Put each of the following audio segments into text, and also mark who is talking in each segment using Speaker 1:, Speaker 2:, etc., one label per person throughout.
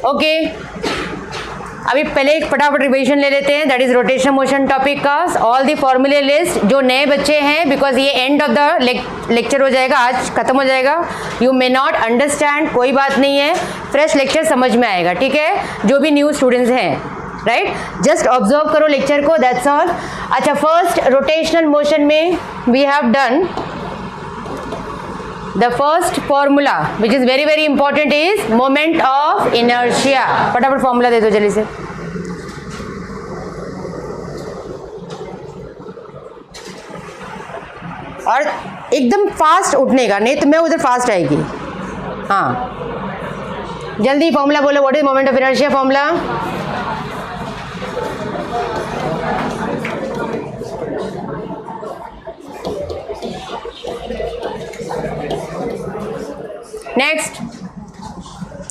Speaker 1: Okay, अभी पहले एक फटाफट रिविजन ले लेते हैं, that is rotation motion topic का ऑल द फॉर्मूले लिस्ट। जो नए बच्चे हैं, बिकॉज ये एंड ऑफ द लेक्चर हो जाएगा, आज खत्म हो जाएगा, यू मे नॉट अंडरस्टैंड, कोई बात नहीं है, फ्रेश लेक्चर समझ में आएगा, ठीक है, जो भी न्यू स्टूडेंट्स हैं, राइट, जस्ट ऑब्जर्व करो लेक्चर को, दैट्स ऑल। अच्छा, फर्स्ट रोटेशनल मोशन में we have done the first formula which is very very important is moment of inertia। फटाफट फॉर्मूला दे दो जल्दी से। और एकदम फास्ट उठने का, नहीं तो मैं उधर फास्ट आएगी। हाँ, जल्दी फॉर्मूला बोलो, what is moment of inertia formula? Next,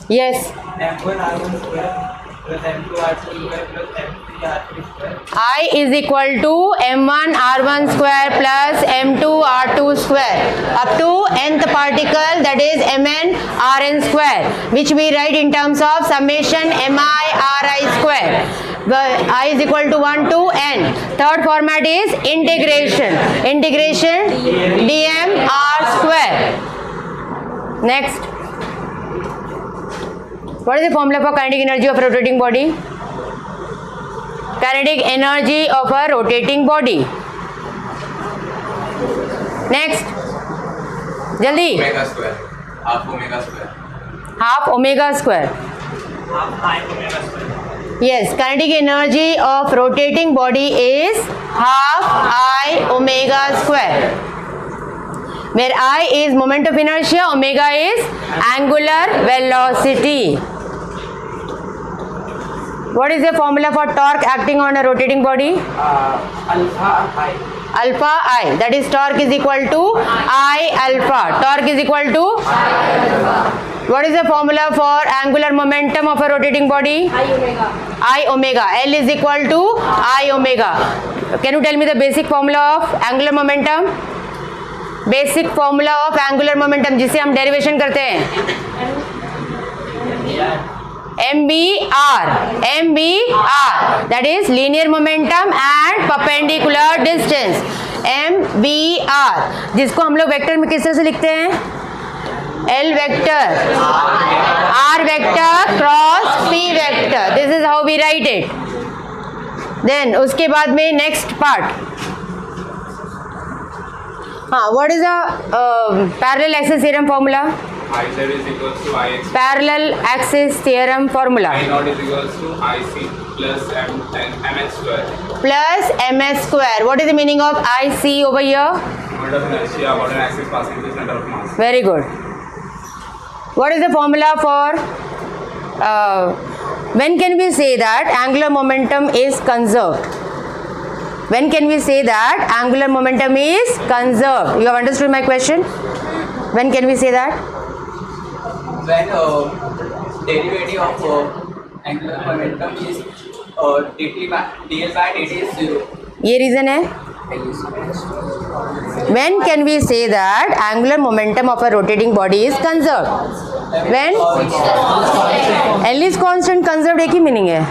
Speaker 1: yes.
Speaker 2: M1 R1 square plus M2 R2 square plus M3 R3 square.
Speaker 1: I is equal to M1 R1 square plus M2 R2 square up to nth particle, that is Mn Rn square, which we write in terms of summation Mi Ri square. I is equal to 1 to n. Third format is integration. Integration dm r square. Next, what is the formula for kinetic energy of a rotating body? Kinetic energy of a rotating body. Next, jaldi.
Speaker 3: Omega square, half omega square.
Speaker 1: Half omega square.
Speaker 2: Half I omega square.
Speaker 1: Yes, kinetic energy of rotating body is half I omega square, where I is moment of inertia, omega is angular velocity. What is the formula for torque acting on a rotating body?
Speaker 2: Alpha I.
Speaker 1: Alpha I, that is torque is equal to I alpha. Torque is equal to I alpha. What is the formula for angular momentum of a rotating body?
Speaker 4: I omega.
Speaker 1: I omega. L is equal to I omega. Can you tell me the basic formula of angular momentum? Basic formula of angular momentum जिसे हम derivation करते हैं, MBR, that is linear momentum and perpendicular distance, MBR, जिसको हम लोग vector में किस तरह से लिखते हैं? L vector, R vector cross P vector, this is how we write it. Then उसके बाद में नेक्स्ट पार्ट, हाँ, what is the parallel axis theorem formula?
Speaker 3: IZ is equals to IX.
Speaker 1: Parallel axis theorem formula.
Speaker 3: I naught is equals to IC plus MX square.
Speaker 1: Plus ms square. What is the meaning of IC over here?
Speaker 3: Moment of inertia about an axis passing through the center of mass.
Speaker 1: Very good. What is the formula for when can we say that angular momentum is conserved? When can we say that angular momentum is conserved? You have understood my question? When can we say that?
Speaker 2: When derivative of angular momentum is dl by dt is 0.
Speaker 1: ये reason है. When can we say that angular momentum of a rotating body is conserved? When L is constant, conserved एक ही meaning है.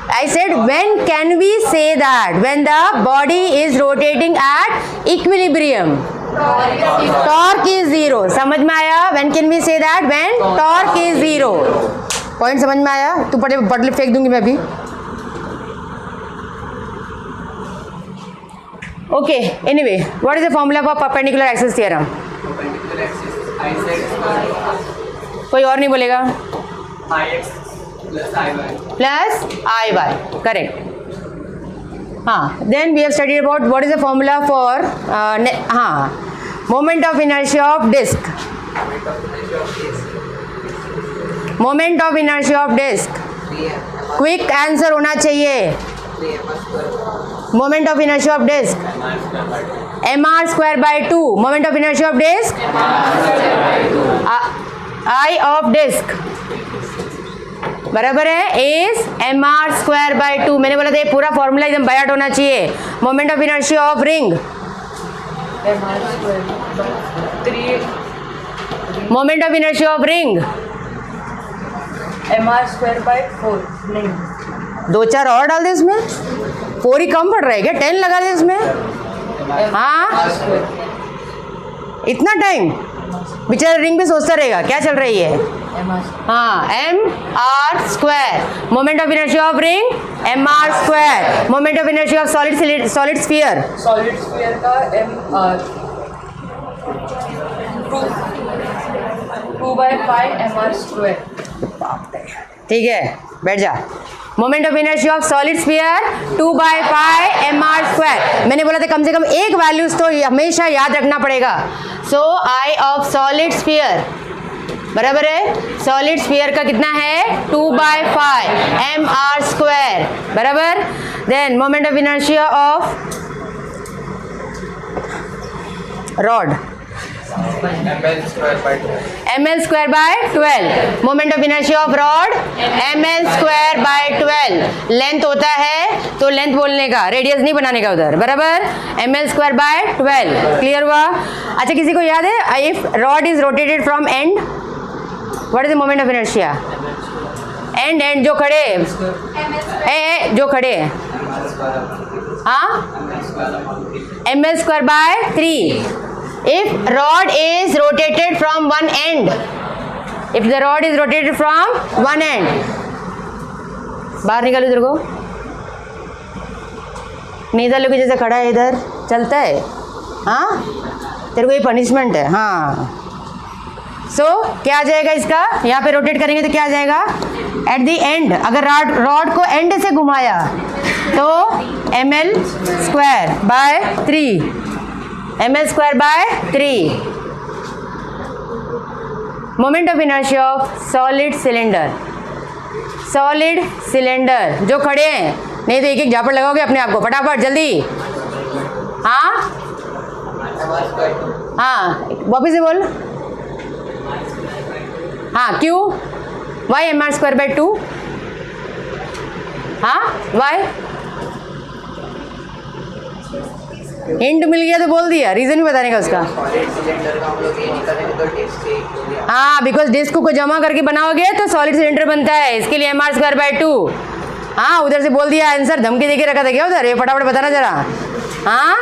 Speaker 1: I said when can we say that? When the body is rotating at equilibrium. Torque is 0. समझ में आया? When can we say that? When torque is 0. Point समझ में आया? तू पढ़े बटले फेंक दूंगी मैं भी. Okay. Anyway, what is the formula for perpendicular axis theorem?
Speaker 2: Perpendicular axis IZ
Speaker 1: कोई और नहीं बोलेगा?
Speaker 2: IX plus IY.
Speaker 1: Plus IY, correct. Then we have studied about what is the formula for moment of inertia of disk. Moment of inertia of disk. Quick answer होना चाहिए. Moment of inertia of disk. mr square by 2. Moment of inertia of disk. I of disk. बराबर है is mr square by 2. मैंने बोला था ये पूरा formula एकदम बायट होना चाहिए. Moment of inertia of ring, moment of inertia of ring
Speaker 4: mr²/4 नहीं
Speaker 1: 2-4 और डाल दे इसमें, 4 ही कम पड़ रहा है क्या, 10 लगा दे इसमें। हाँ
Speaker 4: r²
Speaker 1: इतना टाइम बेचारा रिंग पे सोचता रहेगा क्या चल रही है।
Speaker 4: mr
Speaker 1: हाँ mr², moment of inertia of ring mr², moment of inertia of solid sphere
Speaker 4: solid sphere का mr 2/5 mr²।
Speaker 1: ठीक है बैठ जा। Moment of inertia of solid sphere 2/5 mr²। मैंने बोला था कम से कम एक वैल्यूज तो हमेशा याद रखना पड़ेगा। सो आई ऑफ सॉलिड स्फीयर बराबर है, सॉलिड स्फीयर का कितना है 2/5 mr² बराबर। Then moment of inertia of rod ml²/12, moment of inertia of rod ml²/12। Length होता है तो लेंथ बोलने का, रेडियस नहीं बनाने का उधर बराबर, ml²/12। क्लियर हुआ। अच्छा किसी को याद है if rod is rotated from and, what is the moment of inertia. And जो खड़े जो खड़े हाँ ml²/3। if rod is rotated from one end, if the rod is rotated from one end, बाहर निकल इधर को, नीचा लोग जैसे खड़ा है इधर चलता है। हाँ तेरे को ये पनिशमेंट है। हाँ सो क्या आ जाएगा इसका, यहाँ पे रोटेट करेंगे तो क्या आ जाएगा एट द एंड। अगर रॉड को एंड से घुमाया तो ml²/3, ml²/3। Moment of inertia of solid cylinder, solid cylinder जो खड़े हैं, नहीं तो एक एक झापड़ लगाओगे अपने आप को फटाफट जल्दी। हाँ हाँ वापिस से बोल। हाँ क्यों, वाई mr²/2, हाँ वाई, हिंट मिल गया तो बोल दिया, रीजन भी बताने का उसका। हाँ बिकॉज डिस्क को जमा करके बनाओगे तो सॉलिड सिलेंडर बनता है, इसके लिए mr²/2। हाँ उधर से बोल दिया आंसर, धमकी देके रखा था क्या उधर, ये फटाफट बताना जरा। हाँ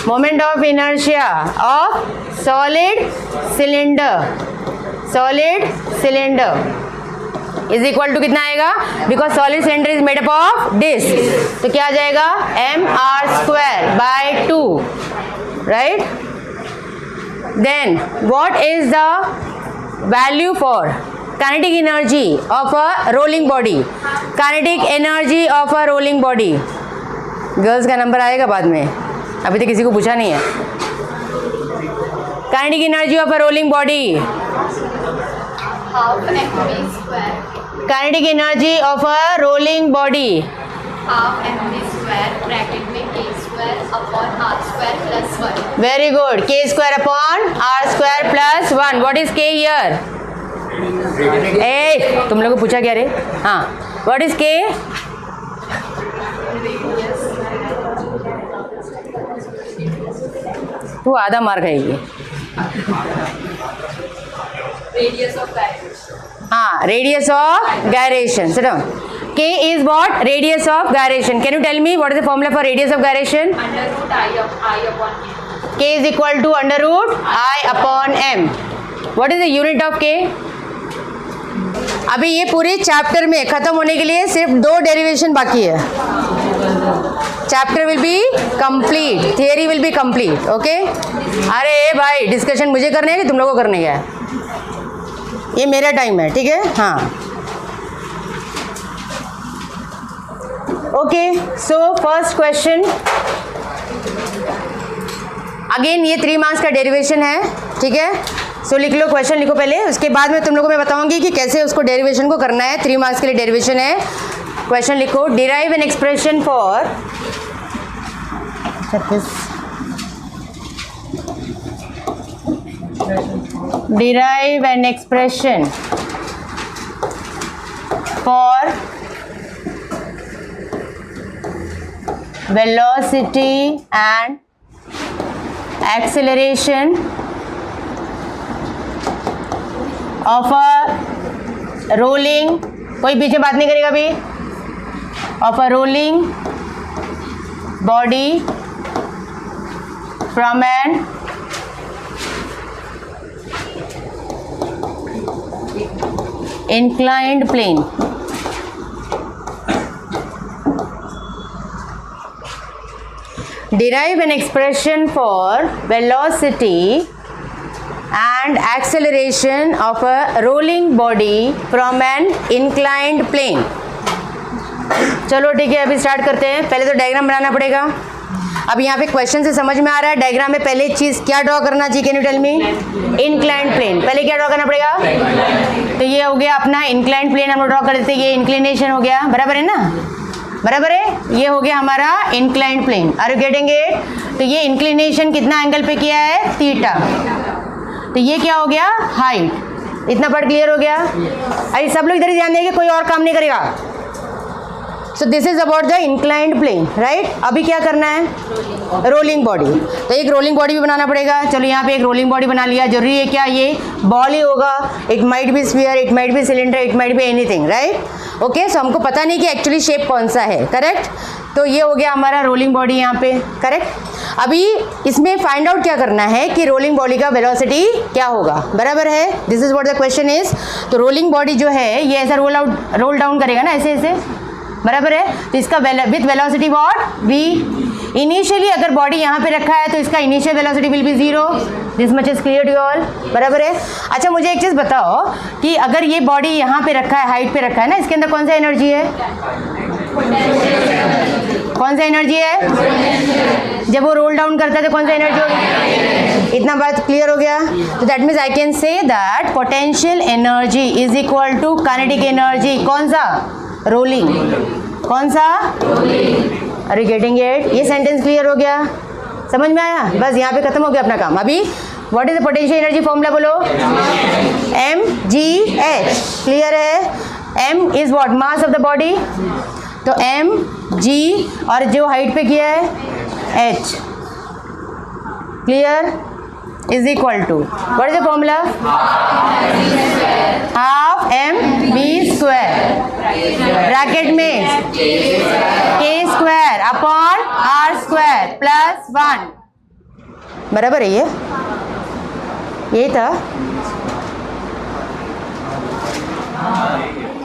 Speaker 1: moment of inertia of solid cylinder, solid cylinder is equal to कितना आएगा, because solid cylinder is made up of disc, तो क्या आ जाएगा mr²/2 right. Then what is the value for kinetic energy of a rolling body, kinetic energy of a rolling body. Girls का नंबर आएगा बाद में, अभी तो किसी को पूछा नहीं है। Kinetic energy of a rolling body,
Speaker 5: half mv²,
Speaker 1: kinetic energy of a rolling body,
Speaker 5: half mv² ब्रैकेट में k²/r² + 1।
Speaker 1: Very good, k²/r² + 1। What is k here, ए तुम लोगों को पूछा क्या रे। हाँ व्हाट इज k, तू आधा मार खाएगी।
Speaker 4: Radius of gyration.
Speaker 1: हाँ radius of gyration, sit down। k is what, radius of gyration। can you tell me what is the formula for radius of gyration?
Speaker 5: √i upon m।
Speaker 1: k is equal to √i/m। what is the unit of k? अभी ये पूरे chapter में खत्म होने के लिए सिर्फ 2 derivation बाकी है। Chapter will be complete, theory will be complete. Okay अरे भाई डिस्कशन मुझे करने है कि तुम लोगों को करने का है, ये मेरा टाइम है ठीक है। हाँ okay so first question, again ये 3 मार्क्स का डेरिवेशन है ठीक है। सो लिख लो, क्वेश्चन लिखो पहले, उसके बाद में तुम लोगों को मैं बताऊंगी कि कैसे उसको डेरिवेशन को करना है। 3 मार्क्स के लिए डेरिवेशन है। क्वेश्चन लिखो, derive an expression for derive an expression for velocity and acceleration of a rolling, कोई पीछे बात नहीं करेगा अभी, of a rolling body from an inclined plane. Derive an expression for velocity and acceleration of a rolling body from an inclined plane. चलो ठीक है, अभी स्टार्ट करते हैं. पहले तो डायग्राम बनाना पड़ेगा. अब यहाँ पे क्वेश्चन से समझ में आ रहा है डायग्राम में पहले चीज क्या ड्रॉ करना चाहिए, can you tell me? Inclined plane. पहले क्या ड्रॉ करना पड़ेगा? तो ये हो गया अपना इंक्लाइंड प्लेन, हम लोग ड्रॉ कर देते हैं. ये इंक्लिनेशन हो गया, बराबर है ना? बराबर है. ये हो गया हमारा inclined plane. Are you getting it? तो ये इंक्लिनेशन कितना एंगल पे किया है? थीटा. तो ये क्या हो गया? हाइट. इतना पार्ट क्लियर हो गया? अरे सब लोग इधर ही ध्यान देंगे, कोई और काम नहीं करेगा. So this is about the inclined plane, right. अभी क्या करना है? Rolling body. तो एक रोलिंग बॉडी भी बनाना पड़ेगा. चलो यहाँ पे एक रोलिंग बॉडी बना लिया. जरूरी है क्या ये बॉल ही होगा? It might be sphere, it might be cylinder, it might be anything, right. Okay, so हमको पता नहीं कि एक्चुअली शेप कौन सा है, करेक्ट. तो ये हो गया हमारा रोलिंग बॉडी यहाँ पे, करेक्ट. अभी इसमें फाइंड आउट क्या करना है कि रोलिंग बॉडी का वेलोसिटी क्या होगा, बराबर है. This is what the question is. तो रोलिंग बॉडी जो है ये ऐसा रोल डाउन करेगा ना, ऐसे ऐसे, बराबर है. तो इसका with velocity what? v. Initially अगर बॉडी यहाँ पे रखा है तो इसका initial velocity will be 0. This much is clear to all, बराबर है. अच्छा मुझे एक चीज़ बताओ कि अगर ये बॉडी यहाँ पे रखा है, हाइट पे रखा है ना, इसके अंदर कौन सा एनर्जी है? कौन सा एनर्जी है? जब वो रोल डाउन करता है तो कौन सा एनर्जी होगी? इतना बात क्लियर हो गया. तो that means I can say that potential energy is equal to kinetic energy. कौन सा? रोलिंग. कौन सा? Are you getting it? ये सेंटेंस क्लियर हो गया, समझ में आया? बस यहाँ पे खत्म हो गया अपना काम. अभी what is the potential energy formula बोलो? mgh. क्लियर है? m is what? Mass of the body. तो mg और जो हाइट पे किया है h, clear, is equal to what is the formula? Half mv square bracket में k square upon r square plus 1. बराबर है ये था.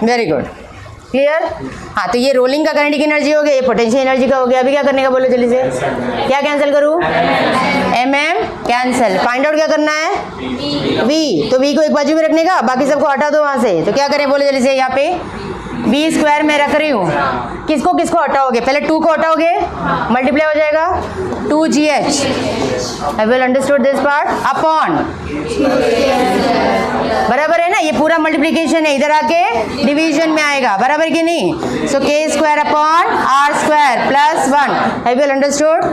Speaker 1: Very good, clear. हाँ, तो ये रोलिंग का काइनेटिक एनर्जी हो गया, ये पोटेंशियल एनर्जी का हो गया. अभी क्या करने का बोलो जल्दी से? क्या कैंसिल करूँ? mm cancel. फाइंड आउट क्या करना है? v. तो v को एक बाजू में रखने का, बाकी सबको हटा दो वहाँ से. तो क्या करें बोलो जल्दी से? यहाँ पे v स्क्वायर में रख रही हूँ. किसको किसको हटाओगे? पहले 2 को हटाओगे, मल्टीप्लाई हो जाएगा 2gh. I will understood this part. Upon, बराबर है ना? ये पूरा मल्टीप्लीकेशन है, इधर आके डिवीजन में आएगा, बराबर कि नहीं? So k square upon r square plus 1. I will understood.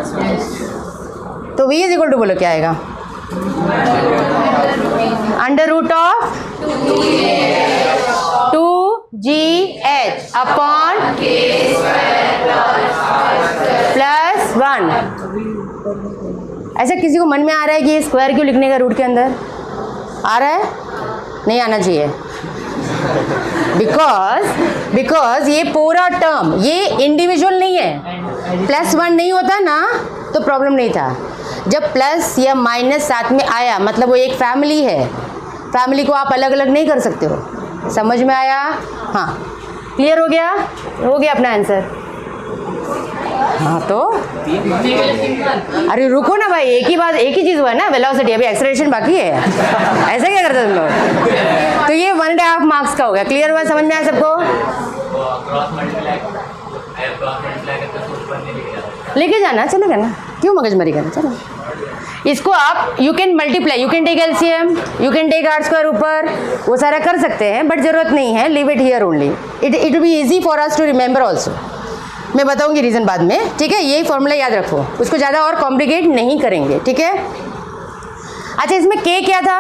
Speaker 1: तो v इज इक्वल टू बोलो क्या आएगा? Under root of 2gh upon plus 1. ऐसा किसी को मन में आ रहा है कि ये स्क्वायर क्यों लिखने का रूट के अंदर? आ रहा है? नहीं आना चाहिए. बिकॉज ये पूरा टर्म ये इंडिविजुअल नहीं है. +1 नहीं होता ना तो प्रॉब्लम नहीं था. जब प्लस या माइनस साथ में आया मतलब वो एक फैमिली है. फैमिली को आप अलग अलग नहीं कर सकते हो. समझ में आया? हाँ, क्लियर हो गया? हो गया अपना आंसर. हाँ तो अरे रुको ना भाई, एक ही बात, एक ही चीज़ हुआ है ना, वेलोसिटी. अभी एक्सेलरेशन बाकी है. ऐसा क्या करते तुम लोग? तो ये 1.5 मार्क्स का हो गया. क्लियर हुआ? समझ में आया सबको? लेके जाना, चलेगा ना, क्यों मगजमारी करना. चलो इसको आप you can multiply, you can take LCM, you can take r square ऊपर, वो सारा कर सकते हैं, बट जरूरत नहीं है. Leave it here only. It will be easy for us to remember also. मैं बताऊंगी रीज़न बाद में, ठीक है? यही फॉर्मूला याद रखो, उसको ज़्यादा और कॉम्प्लिकेट नहीं करेंगे, ठीक है? अच्छा, इसमें k क्या था?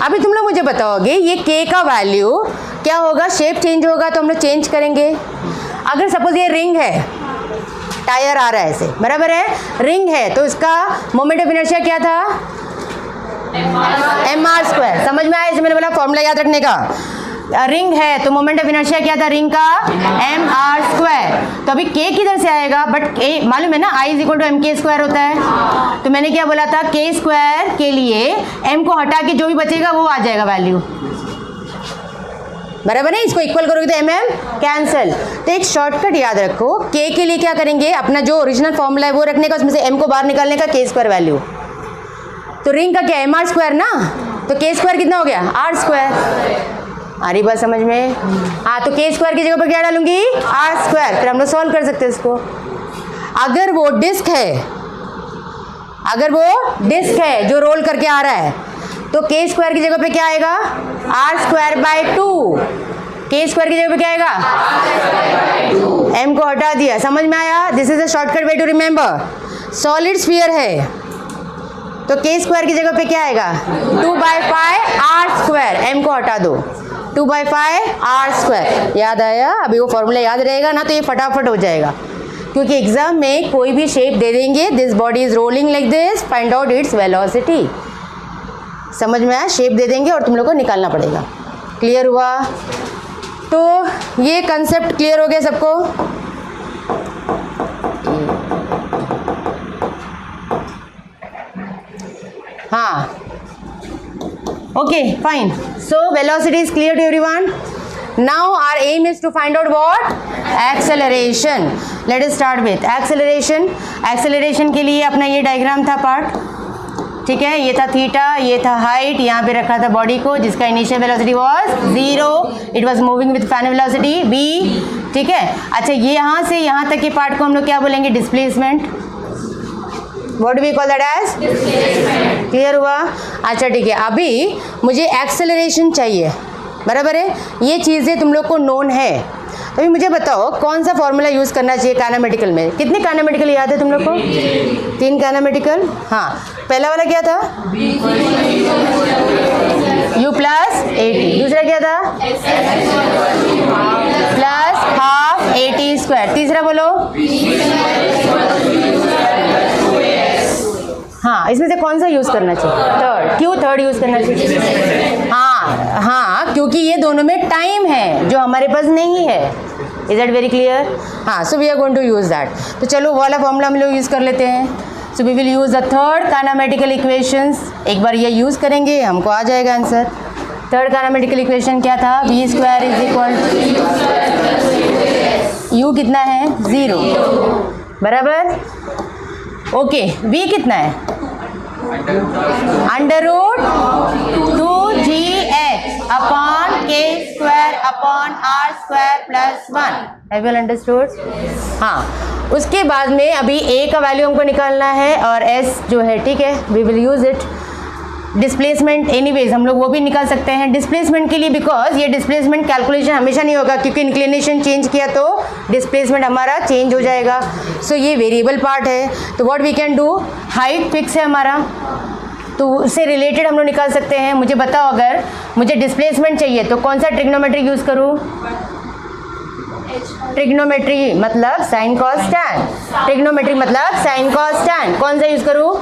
Speaker 1: अभी तुम लोग मुझे बताओगे ये k का वैल्यू क्या होगा? शेप चेंज होगा तो हम लोग चेंज करेंगे. अगर सपोज ये रिंग है, टायर आ रहा है ऐसे, बराबर है? रिंग है तो इसका मोमेंट ऑफ इनर्शिया क्या था? mr square. समझ में आया? इसमें मैंने बोला फॉर्मूला याद रखने का। रिंग है तो मोमेंट ऑफ इनर्शिया क्या था रिंग का, एम आर स्क्वायर। तो अभी के किधर से आएगा, बट मालूम है ना I is equal to M के स्क्वायर होता है। तो मैंने क्या बोला था, के स्क्वायर के लिए एम को हटा के जो भी बचेगा वो आ जाएगा वैल्यू, बराबर है। इसको इक्वल करोगे तो एम एम कैंसिल। तो एक शॉर्टकट याद रखो, के के लिए क्या करेंगे, अपना जो ओरिजिनल फॉर्मूला है वो रखने का, उसमें से एम को बाहर निकालने का, के स्क्वायर वैल्यू। तो रिंग का क्या एम आर स्क्वायर ना, तो के स्क्वायर कितना हो गया आर स्क्वायर। आ रही बात समझ में? हाँ, तो के स्क्वायर की जगह पर क्या डालूंगी, आर स्क्वायर। फिर हम लोग सॉल्व कर सकते हैं इसको। अगर वो डिस्क है जो रोल करके आ रहा है, तो के स्क्वायर की जगह पे क्या आएगा, आर स्क्वायर बाय 2। के स्क्वायर की जगह पे क्या आएगा, एम को हटा दिया। समझ में आया? This is a shortcut way to remember. Solid sphere है तो के स्क्वायर की जगह पे क्या आएगा, 2/5 आर स्क्वायर। एम को हटा दो, 2/5 आर स्क्वायर। याद आया? अभी वो फॉर्मूला याद रहेगा ना तो ये फटाफट हो जाएगा, क्योंकि एग्जाम में कोई भी शेप दे देंगे, this body is rolling like this, find out its velocity. समझ में आया? शेप दे देंगे और तुम लोग को निकालना पड़ेगा। क्लियर हुआ? तो ये कंसेप्ट क्लियर हो गया सबको? हाँ, okay, fine. So velocity is clear to everyone. Now our aim is to find out what? Acceleration. Let us start with acceleration. Acceleration के लिए अपना ये डायग्राम था पार्ट, ठीक है। ये था थीटा, ये था हाइट, यहाँ पे रखा था बॉडी को जिसका initial velocity was 0, it was moving with final velocity v, ठीक है। अच्छा, ये यहाँ से यहाँ तक के पार्ट को हम लोग क्या बोलेंगे, displacement. What do we call that as? Clear हुआ? अच्छा ठीक है, अभी मुझे एक्सेलरेशन चाहिए, बराबर है। ये चीज़ें तुम लोग को नोन है, अभी मुझे बताओ कौन सा फॉर्मूला यूज़ करना चाहिए काइनेमेटिकल में। कितने काइनेमेटिकल याद है तुम लोग को? 3 काइनेमेटिकल। हाँ, पहला वाला क्या था, u प्लस AT। दूसरा क्या था, प्लस हाफ AT स्क्वायर। तीसरा बोलो, हाँ, इसमें से कौन सा यूज़ करना चाहिए, थर्ड। क्यों थर्ड यूज़ करना चाहिए? हाँ, क्योंकि ये दोनों में टाइम है जो हमारे पास नहीं है। Is that very clear? हाँ, so we are going to use that. तो चलो वो वाला फॉर्मूला हम लोग यूज़ कर लेते हैं। So we will use the third kinematical equations. एक बार ये यूज़ करेंगे हमको आ जाएगा आंसर। थर्ड काइनेमेटिकल इक्वेशन क्या था, v square is equal, u कितना है, 0, बराबर। ओके, v कितना है, √2gh अपॉन के square upon are square plus 1। Have you understood? हाँ, उसके बाद में अभी a का वैल्यू हमको निकालना है और s जो है, ठीक है, we will use it. Displacement anyways हम लोग वो भी निकाल सकते हैं डिस्प्लेसमेंट के लिए, बिकॉज ये डिस्प्लेसमेंट कैलकुलेशन हमेशा नहीं होगा, क्योंकि इंक्लिनेशन चेंज किया तो डिस्प्लेसमेंट हमारा चेंज हो जाएगा। सो ये वेरिएबल पार्ट है, तो what we can do, height fix है हमारा, तो उससे रिलेटेड हम लोग निकाल सकते हैं। मुझे बताओ, अगर मुझे डिस्प्लेसमेंट चाहिए तो कौन सा ट्रिग्नोमेट्री यूज़ करूँ? ट्रिग्नोमेट्री मतलब साइन कॉस टैन, ट्रिग्नोमेट्री मतलब साइन कॉस टैन। कौन सा यूज़ करूँ?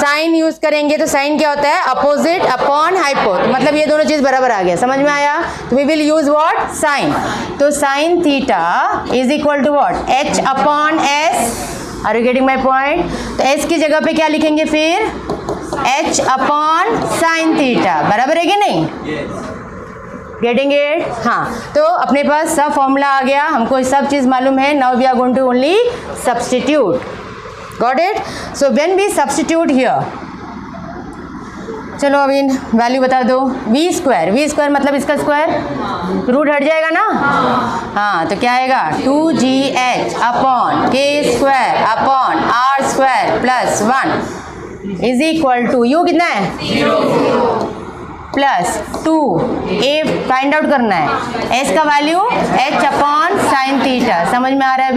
Speaker 1: साइन यूज़ करेंगे तो साइन क्या होता है, अपोजिट अपॉन हाइपो, मतलब ये दोनों चीज़ बराबर आ गया। समझ में आया? तो we will use what, sine. तो sine theta is equal to what, h upon s। Are you getting my point? तो s की जगह पे क्या लिखेंगे फिर, h अपॉन साइन थीटा, बराबर है कि नहीं? Getting it? हाँ, तो अपने पास सब फॉर्मूला आ गया, हमको सब चीज़ मालूम है। Now we are going to only substitute. Got it? So when we substitute here, चलो अभी वैल्यू बता दो। v स्क्वायर मतलब इसका स्क्वायर, रूट हट जाएगा ना। हाँ, तो क्या आएगा, 2gh अपॉन के square upon are square plus 1 is equal to, u कितना है, 0 प्लस 2, a फाइंड आउट करना है, s का value h upon sine theta. समझ में आ रहा है?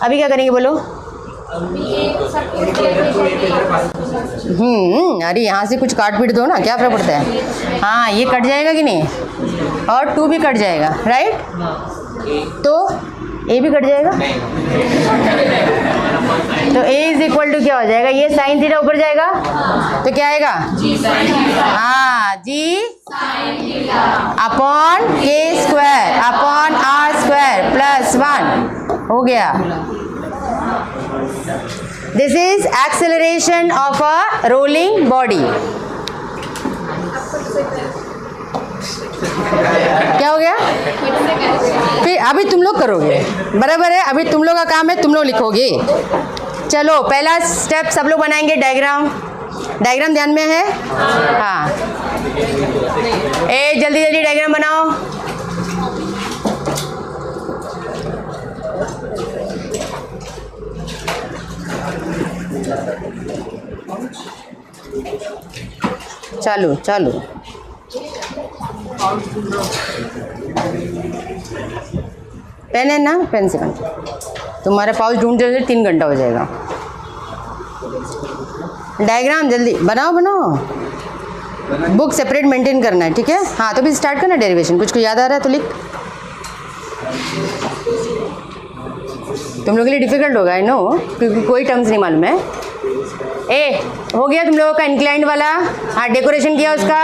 Speaker 1: अभी क्या करेंगे बोलो? अरे यहाँ से कुछ काट पीट दो ना, क्या फर्क पड़ता है। हाँ, ये कट जाएगा कि नहीं, और 2 भी कट जाएगा, राइट? तो a भी कट जाएगा। तो a इज इक्वल टू क्या हो जाएगा, ये साइन थीटा ऊपर जाएगा तो क्या आएगा, हाँ जी अपॉन के square upon are square plus 1 हो गया। This is acceleration of a rolling body. क्या हो गया, फिर अभी तुम लोग करोगे, बराबर है, अभी तुम लोग का काम है, तुम लोग लिखोगे। चलो पहला स्टेप सब लोग बनाएंगे, डायग्राम। डायग्राम ध्यान में है, हाँ जल्दी जल्दी डायग्राम बनाओ। चालू चालू। पेन है ना, पेन से बन, तुम्हारा पाउच ढूंढते ढूंढते 3 घंटा हो जाएगा। डायग्राम जल्दी बनाओ बनाओ, बुक सेपरेट मेंटेन करना है, ठीक है। हाँ तो भी स्टार्ट करना डेरिवेशन, कुछ को याद आ रहा है तो लिख। तुम लोगों के लिए डिफिकल्ट होगा आई नो, क्योंकि कोई टर्म्स नहीं मालूम है। ए हो गया तुम लोगों का इंक्लाइंड वाला, हाँ डेकोरेशन किया उसका,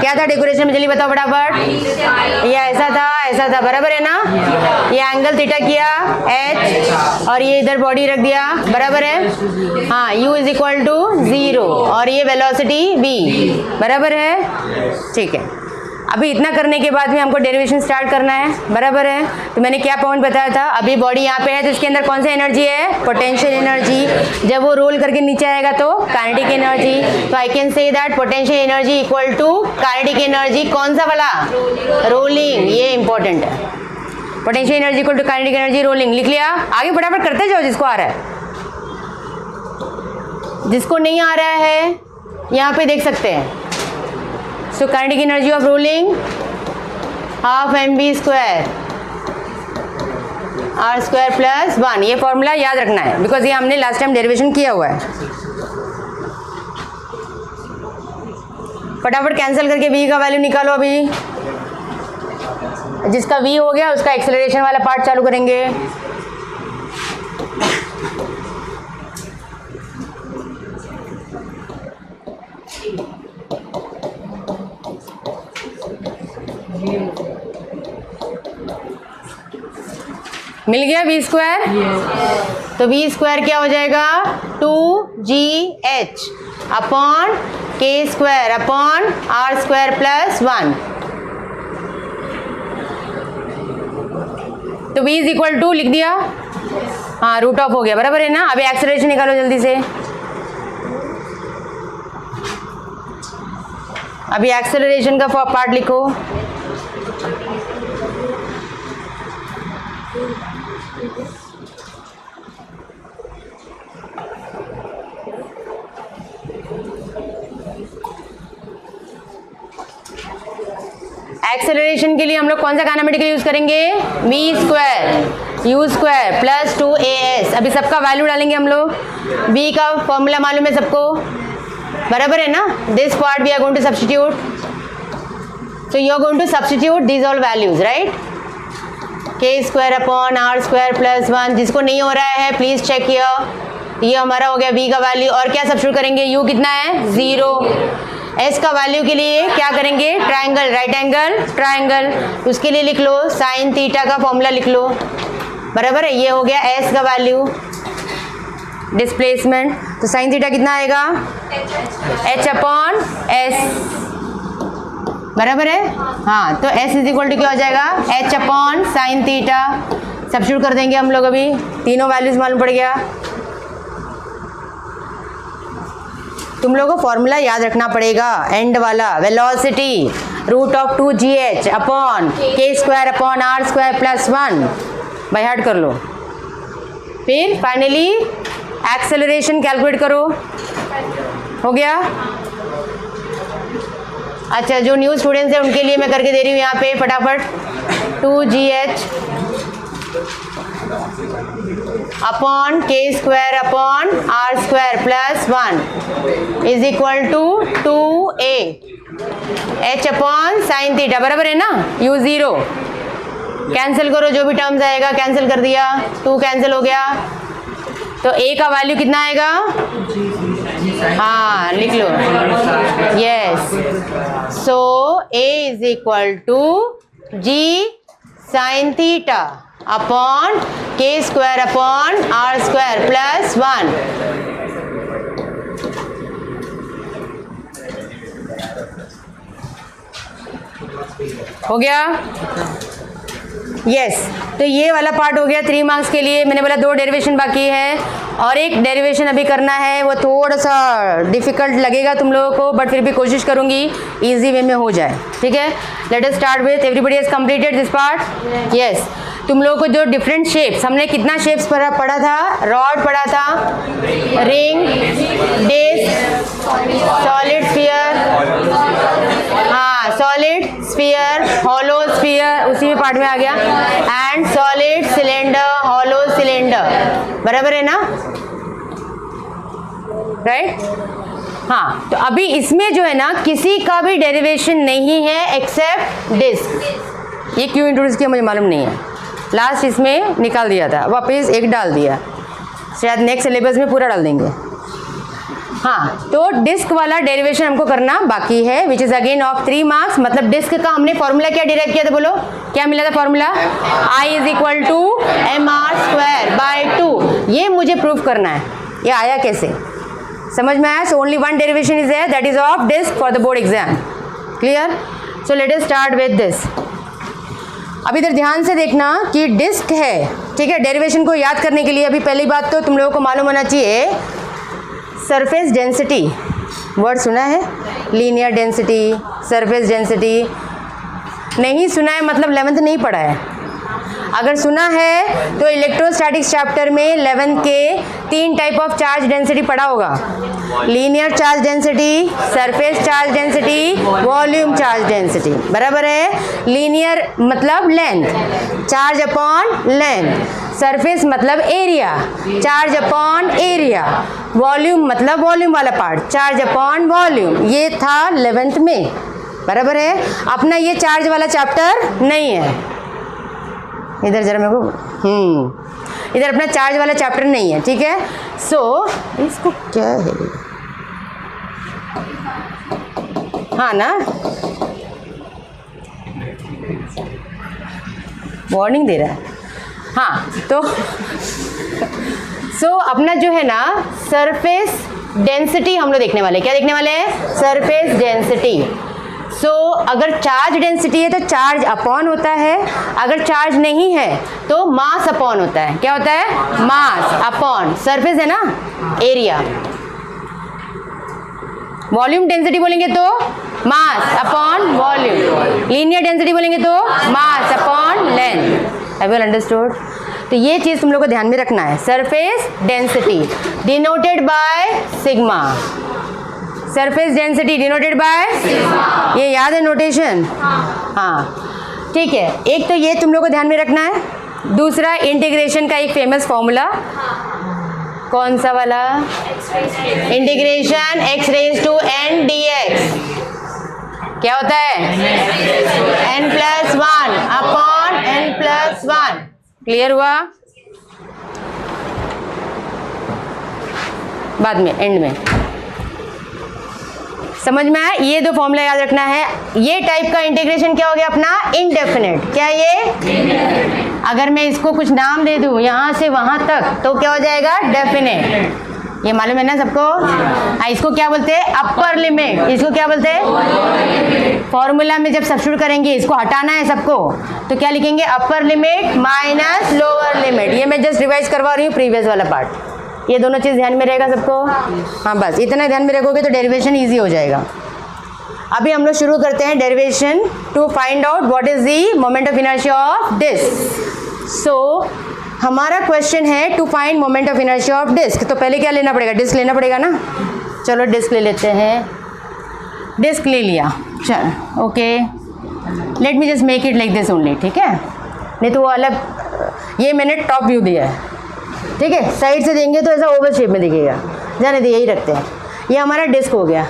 Speaker 1: क्या था डेकोरेशन में जल्दी बताओ फटाफट। ये ऐसा था बराबर है ना, ये एंगल थीटा किया h और ये इधर बॉडी रख दिया, बराबर है, हाँ u इज इक्वल टू 0 और ये वेलोसिटी v, बराबर है, ठीक है। अभी इतना करने के बाद में हमको डेरिवेशन स्टार्ट करना है, बराबर है। तो मैंने क्या पॉइंट बताया था, अभी बॉडी यहाँ पे है तो इसके अंदर कौन सी एनर्जी है, पोटेंशियल एनर्जी। जब वो रोल करके नीचे आएगा तो काइनेटिक एनर्जी। तो I can say that potential energy equal to kinetic energy, कौन सा वाला, रोलिंग, ये इंपॉर्टेंट है। Potential energy equal to kinetic energy rolling, लिख लिया। आगे फटाफट करते जाओ जिसको आ रहा है, जिसको नहीं आ रहा है यहाँ पे देख सकते हैं। So kinetic energy of rolling half mv square r square plus 1, ये फॉर्मूला याद रखना है बिकॉज ये हमने लास्ट टाइम डेरिवेशन किया हुआ है। फटाफट कैंसिल करके v का वैल्यू निकालो। अभी जिसका v हो गया उसका एक्सेलरेशन वाला पार्ट चालू करेंगे। मिल गया v स्क्वायर, तो v स्क्वायर क्या हो जाएगा, 2gh upon k square upon r square plus 1। तो v इज इक्वल टू लिख दिया, हाँ रूट ऑफ हो गया, बराबर है ना। अभी एक्सेलरेशन निकालो जल्दी से। अभी एक्सेलरेशन का पार्ट लिखो। एक्सेलरेशन के लिए हम लोग कौन सा काइनेमेटिक यूज करेंगे, v square u square plus 2as। अभी सबका वैल्यू डालेंगे हम लोग। v का फॉर्मूला मालूम है सबको, बराबर है ना। This part we are going to substitute, so you are going to substitute these all values, right. k square upon r square plus 1, जिसको नहीं हो रहा है प्लीज चेक हियर। ये हमारा हो गया v का वैल्यू, और क्या सब्स्टिट्यूट करेंगे, u कितना है 0। s का वैल्यू के लिए क्या करेंगे, ट्राइंगल, राइट एंगल ट्राइंगल, उसके लिए लिख लो साइन थीटा का फॉर्मूला लिख लो, बराबर है। ये हो गया s का वैल्यू, डिस्प्लेसमेंट, तो साइन थीटा कितना आएगा, h अपॉन s, बराबर है। हाँ तो s इज इक्वल टू क्या हो जाएगा, h upon sine theta. Substitute कर देंगे हम लोग, अभी तीनों वैल्यूज मालूम पड़ गया। तुम लोगों को फॉर्मूला याद रखना पड़ेगा, एंड वाला, velocity root of 2gh upon k square upon r square plus 1, by heart कर लो। फिर फाइनली एक्सेलरेशन कैलकुलेट करो, हो गया। अच्छा जो न्यू स्टूडेंट्स हैं उनके लिए मैं करके दे रही हूँ यहाँ पे फटाफट। 2gh upon k square upon r square plus 1 is equal to 2a h upon sine theta, बराबर है ना। u 0 कैंसिल करो, जो भी टर्म्स आएगा कैंसिल कर दिया, 2 कैंसिल हो गया, तो ए का वैल्यू कितना आएगा? हाँ लिख लो, yes. So a is equal to g sine theta upon के square upon are square plus 1। हो गया? यस तो ये वाला पार्ट हो गया 3 मार्क्स के लिए। मैंने बोला 2 डेरिवेशन बाकी है और एक डेरिवेशन अभी करना है, वो थोड़ा सा डिफिकल्ट लगेगा तुम लोगों को, बट फिर भी कोशिश करूंगी इजी वे में हो जाए। ठीक है, late us start with everybody has completed this part. Yes, तुम लोगों को जो डिफरेंट शेप्स, हमने कितना शेप्स पढ़ा था? रॉड पढ़ा था, रिंग, डिस्क, सॉलिड स्फीयर, हाँ सॉलिड स्फीयर, हॉलो स्फीयर उसी में पार्ट में आ गया, and solid cylinder, hollow cylinder, बराबर है ना? राइट? हाँ, तो अभी इसमें जो है ना किसी का भी डेरिवेशन नहीं है एक्सेप्ट डिस्क। ये क्यों इंट्रोड्यूस किया मुझे मालूम नहीं है, लास्ट इसमें निकाल दिया था, वापस एक डाल दिया, शायद नेक्स्ट सिलेबस में पूरा डाल देंगे। हाँ, तो डिस्क वाला डेरिवेशन हमको करना बाकी है, which is again of 3 marks. मतलब डिस्क का हमने फॉर्मूला क्या डिराइव किया था, बोलो क्या मिला था formula? I is equal to mr²/2। ये मुझे प्रूफ करना है, ये आया कैसे, समझ में आया? So only 1 derivation is there, that is of disc for the board exam. Clear? So let us start with this. अब इधर ध्यान से देखना कि डिस्क है, ठीक है? डेरिवेशन को याद करने के लिए अभी पहली बात तो तुम लोगों को मालूम होना चाहिए सरफेस डेंसिटी। वर्ड सुना है? Linear density, surface density. नहीं सुना है मतलब 11th नहीं पढ़ा है। अगर सुना है तो इलेक्ट्रोस्टैटिक्स चैप्टर में 11th के 3 टाइप ऑफ चार्ज डेंसिटी पढ़ा होगा। Linear charge density, surface charge density, volume charge density, बराबर है? लीनियर मतलब length, charge upon length, surface मतलब area, charge upon area, volume मतलब वॉल्यूम वाला पार्ट, चार्ज अपॉन वॉल्यूम। ये था 11th में, बराबर है? अपना ये चार्ज वाला चैप्टर नहीं है। इधर जरा मेरे को इधर अपना चार्ज वाला चैप्टर नहीं है, ठीक है? सो इसको क्या है, हाँ ना, वार्निंग दे रहा है। हाँ तो सो अपना जो है ना सरफेस डेंसिटी हम लोग देखने वाले, क्या देखने वाले हैं? Surface density. सो अगर चार्ज डेंसिटी है तो चार्ज अपॉन होता है, अगर चार्ज नहीं है तो मास अपॉन होता है। क्या होता है? मास अपॉन सरफेस है ना, एरिया। वॉल्यूम डेंसिटी बोलेंगे तो mass upon volume, linear density बोलेंगे तो mass upon length. Have you understood? तो ये चीज तुम लोग को ध्यान में रखना है। Surface density denoted by sigma, surface density denoted by, ये याद है नोटेशन? हाँ ठीक है। एक तो ये तुम लोग को ध्यान में रखना है। दूसरा इंटीग्रेशन का एक फेमस फॉर्मूला, कौन सा वाला? Integration x raise to n dx क्या होता है? n+1 upon n+1। क्लियर हुआ? बाद में एंड में समझ में आया? ये 2 फॉर्मूला याद रखना है। ये टाइप का इंटीग्रेशन क्या हो गया अपना? इनडेफिनेट। क्या ये? अगर मैं इसको कुछ नाम दे दूं यहाँ से वहां तक तो क्या हो जाएगा? डेफिनेट। ये मालूम है ना सबको? इसको क्या बोलते हैं? Upper limit. इसको क्या बोलते हैं? फॉर्मूला में जब सब्स्टिट्यूट करेंगे, इसको हटाना है सबको, तो क्या लिखेंगे? Upper limit minus lower limit. ये मैं जस्ट रिवाइज करवा रही हूँ प्रीवियस वाला पार्ट। ये दोनों चीज़ ध्यान में रहेगा सबको? हाँ बस इतना ध्यान में रखोगे तो डेरिवेशन इजी हो जाएगा। अभी हम लोग शुरू करते हैं derivation to find out what is the moment of inertia of disc. So हमारा क्वेश्चन है to find moment of inertia of disc. तो पहले क्या लेना पड़ेगा? डिस्क लेना पड़ेगा ना। चलो डिस्क ले लेते हैं। डिस्क ले लिया, चलो okay. Let me just make it like this only, ठीक है? नहीं तो वो अलग, ये मैंने टॉप व्यू दिया है, ठीक है? साइड से देंगे तो ऐसा ओवल शेप में दिखेगा, जाने दे, यही रखते हैं। ये हमारा डिस्क हो गया।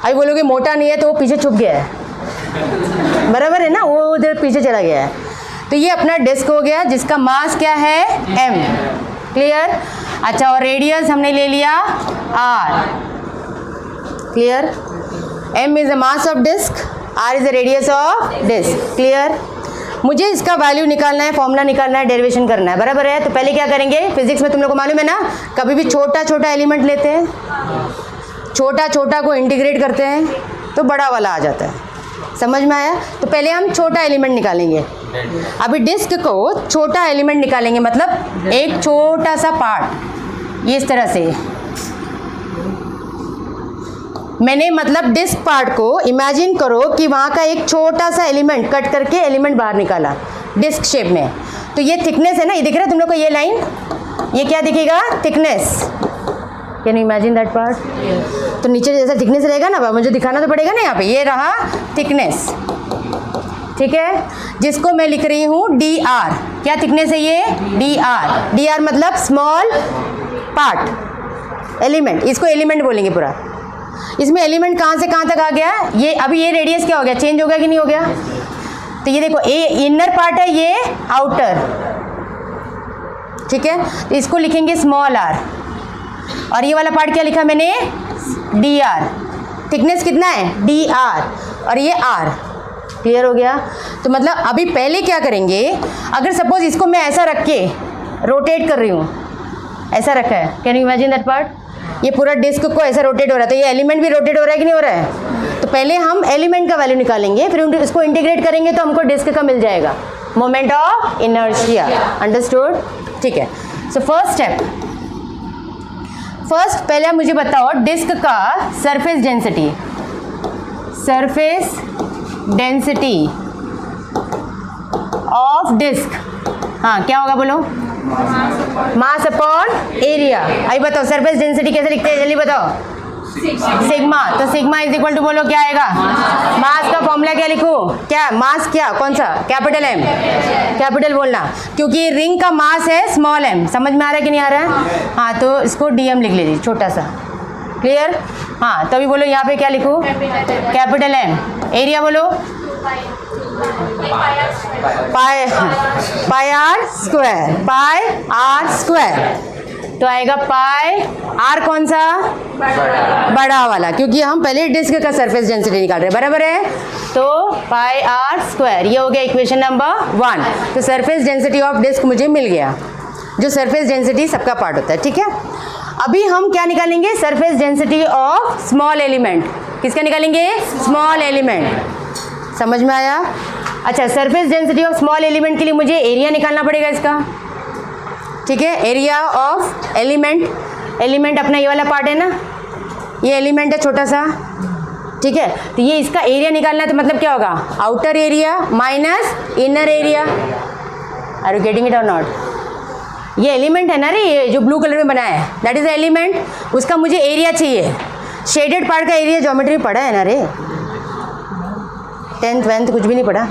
Speaker 1: अभी बोलोगे मोटा नहीं है तो वो पीछे छुप गया है, बराबर है ना, वो उधर पीछे चला गया है। तो ये अपना डिस्क हो गया जिसका मास क्या है? m। क्लियर? अच्छा, और रेडियस हमने ले लिया r। Clear? m is the mass of disc, r is the radius of disc. Clear? मुझे इसका वैल्यू निकालना है, फॉर्मूला निकालना है, डेरिवेशन करना है, बराबर है। तो पहले क्या करेंगे, फिजिक्स में तुम लोग को मालूम है ना, कभी भी छोटा छोटा एलिमेंट लेते हैं, छोटा छोटा को इंटीग्रेट करते हैं तो बड़ा वाला आ जाता है। समझ में आया? तो पहले हम छोटा एलिमेंट निकालेंगे। अभी डिस्क को छोटा एलिमेंट निकालेंगे, मतलब एक छोटा सा पार्ट, ये इस तरह से मैंने, मतलब डिस्क पार्ट को इमेजिन करो कि वहाँ का एक छोटा सा एलिमेंट कट करके एलिमेंट बाहर निकाला डिस्क शेप में। तो ये थिकनेस है ना, ये दिख रहा है तुम लोग को, ये लाइन, ये क्या दिखेगा, thickness. Can you imagine that part? तो नीचे जैसा थिकनेस रहेगा ना, मुझे दिखाना तो पड़ेगा ना, यहाँ पे ये रहा थिकनेस, ठीक है, जिसको मैं लिख रही हूँ डी आर। क्या थिकनेस है ये, डी आर। डी आर मतलब स्मॉल पार्ट, एलिमेंट, इसको एलिमेंट बोलेंगे पूरा। इसमें एलिमेंट कहाँ से कहाँ तक आ गया, ये अभी ये रेडियस क्या हो गया, चेंज हो गया कि नहीं हो गया? तो ये देखो, ए इनर पार्ट है, ये आउटर, ठीक है, तो इसको लिखेंगे स्मॉल आर। और ये वाला पार्ट क्या लिखा मैंने, डी आर। थिकनेस कितना है, डी आर, और ये आर। क्लियर हो गया? तो मतलब अभी पहले क्या करेंगे, अगर सपोज इसको मैं ऐसा रख के रोटेट कर रही हूँ, ऐसा रखा है, can you imagine that part? ये पूरा डिस्क को ऐसा रोटेट हो रहा है, तो ये एलिमेंट भी रोटेट हो रहा है कि नहीं हो रहा है? तो पहले हम एलिमेंट का वैल्यू निकालेंगे, फिर इसको इंटीग्रेट करेंगे तो हमको डिस्क का मिल जाएगा, मोमेंट ऑफ इनर्शिया। अंडरस्टूड? ठीक है। सो फर्स्ट स्टेप, फर्स्ट पहले आप मुझे बताओ डिस्क का surface density. Surface density of disc, हाँ क्या होगा बोलो? Mass upon area. अभी बताओ सरफेस डेंसिटी कैसे लिखते हैं, जल्दी बताओ। सिग्मा। तो सिग्मा इज इक्वल टू बोलो क्या आएगा? मास का फॉर्मूला क्या लिखूं? क्या मास, क्या कौन सा? कैपिटल एम, कैपिटल बोलना, क्योंकि रिंग का मास है स्मॉल एम। समझ में आ रहा है कि नहीं आ रहा है? हाँ, तो इसको डीएम लिख लीजिए, छोटा सा। क्लियर? हाँ, तो अभी बोलो यहाँ पे क्या लिखूं? Capital M. एरिया बोलो pi, pi R square, pi R square. तो आएगा पाई आर कौन सा? बड़ा वाला, क्योंकि हम पहले डिस्क का सरफेस डेंसिटी निकाल रहे हैं, बराबर है? तो पाई आर स्क्वायर, ये हो गया इक्वेशन नंबर 1। तो सरफेस डेंसिटी ऑफ डिस्क मुझे मिल गया, जो सरफेस डेंसिटी सबका पार्ट होता है, ठीक है। अभी हम क्या निकालेंगे? Surface density of small element. किसका निकालेंगे? Small element. समझ में आया? अच्छा, surface density of small element के लिए मुझे एरिया निकालना पड़ेगा इसका, ठीक है। एरिया ऑफ एलिमेंट, एलिमेंट अपना ये वाला पार्ट है ना, ये एलिमेंट है छोटा सा, ठीक है। तो ये इसका एरिया निकालना है, तो मतलब क्या होगा? Outer area minus inner area. Are you getting it or not? ये एलिमेंट है ना रे, ये जो ब्लू कलर में बना है, दैट इज द एलिमेंट। उसका मुझे एरिया चाहिए। शेडेड पार्ट का एरिया ज्योमेट्री में पढ़ा है ना रे, 10th 12th कुछ भी नहीं पढ़ा?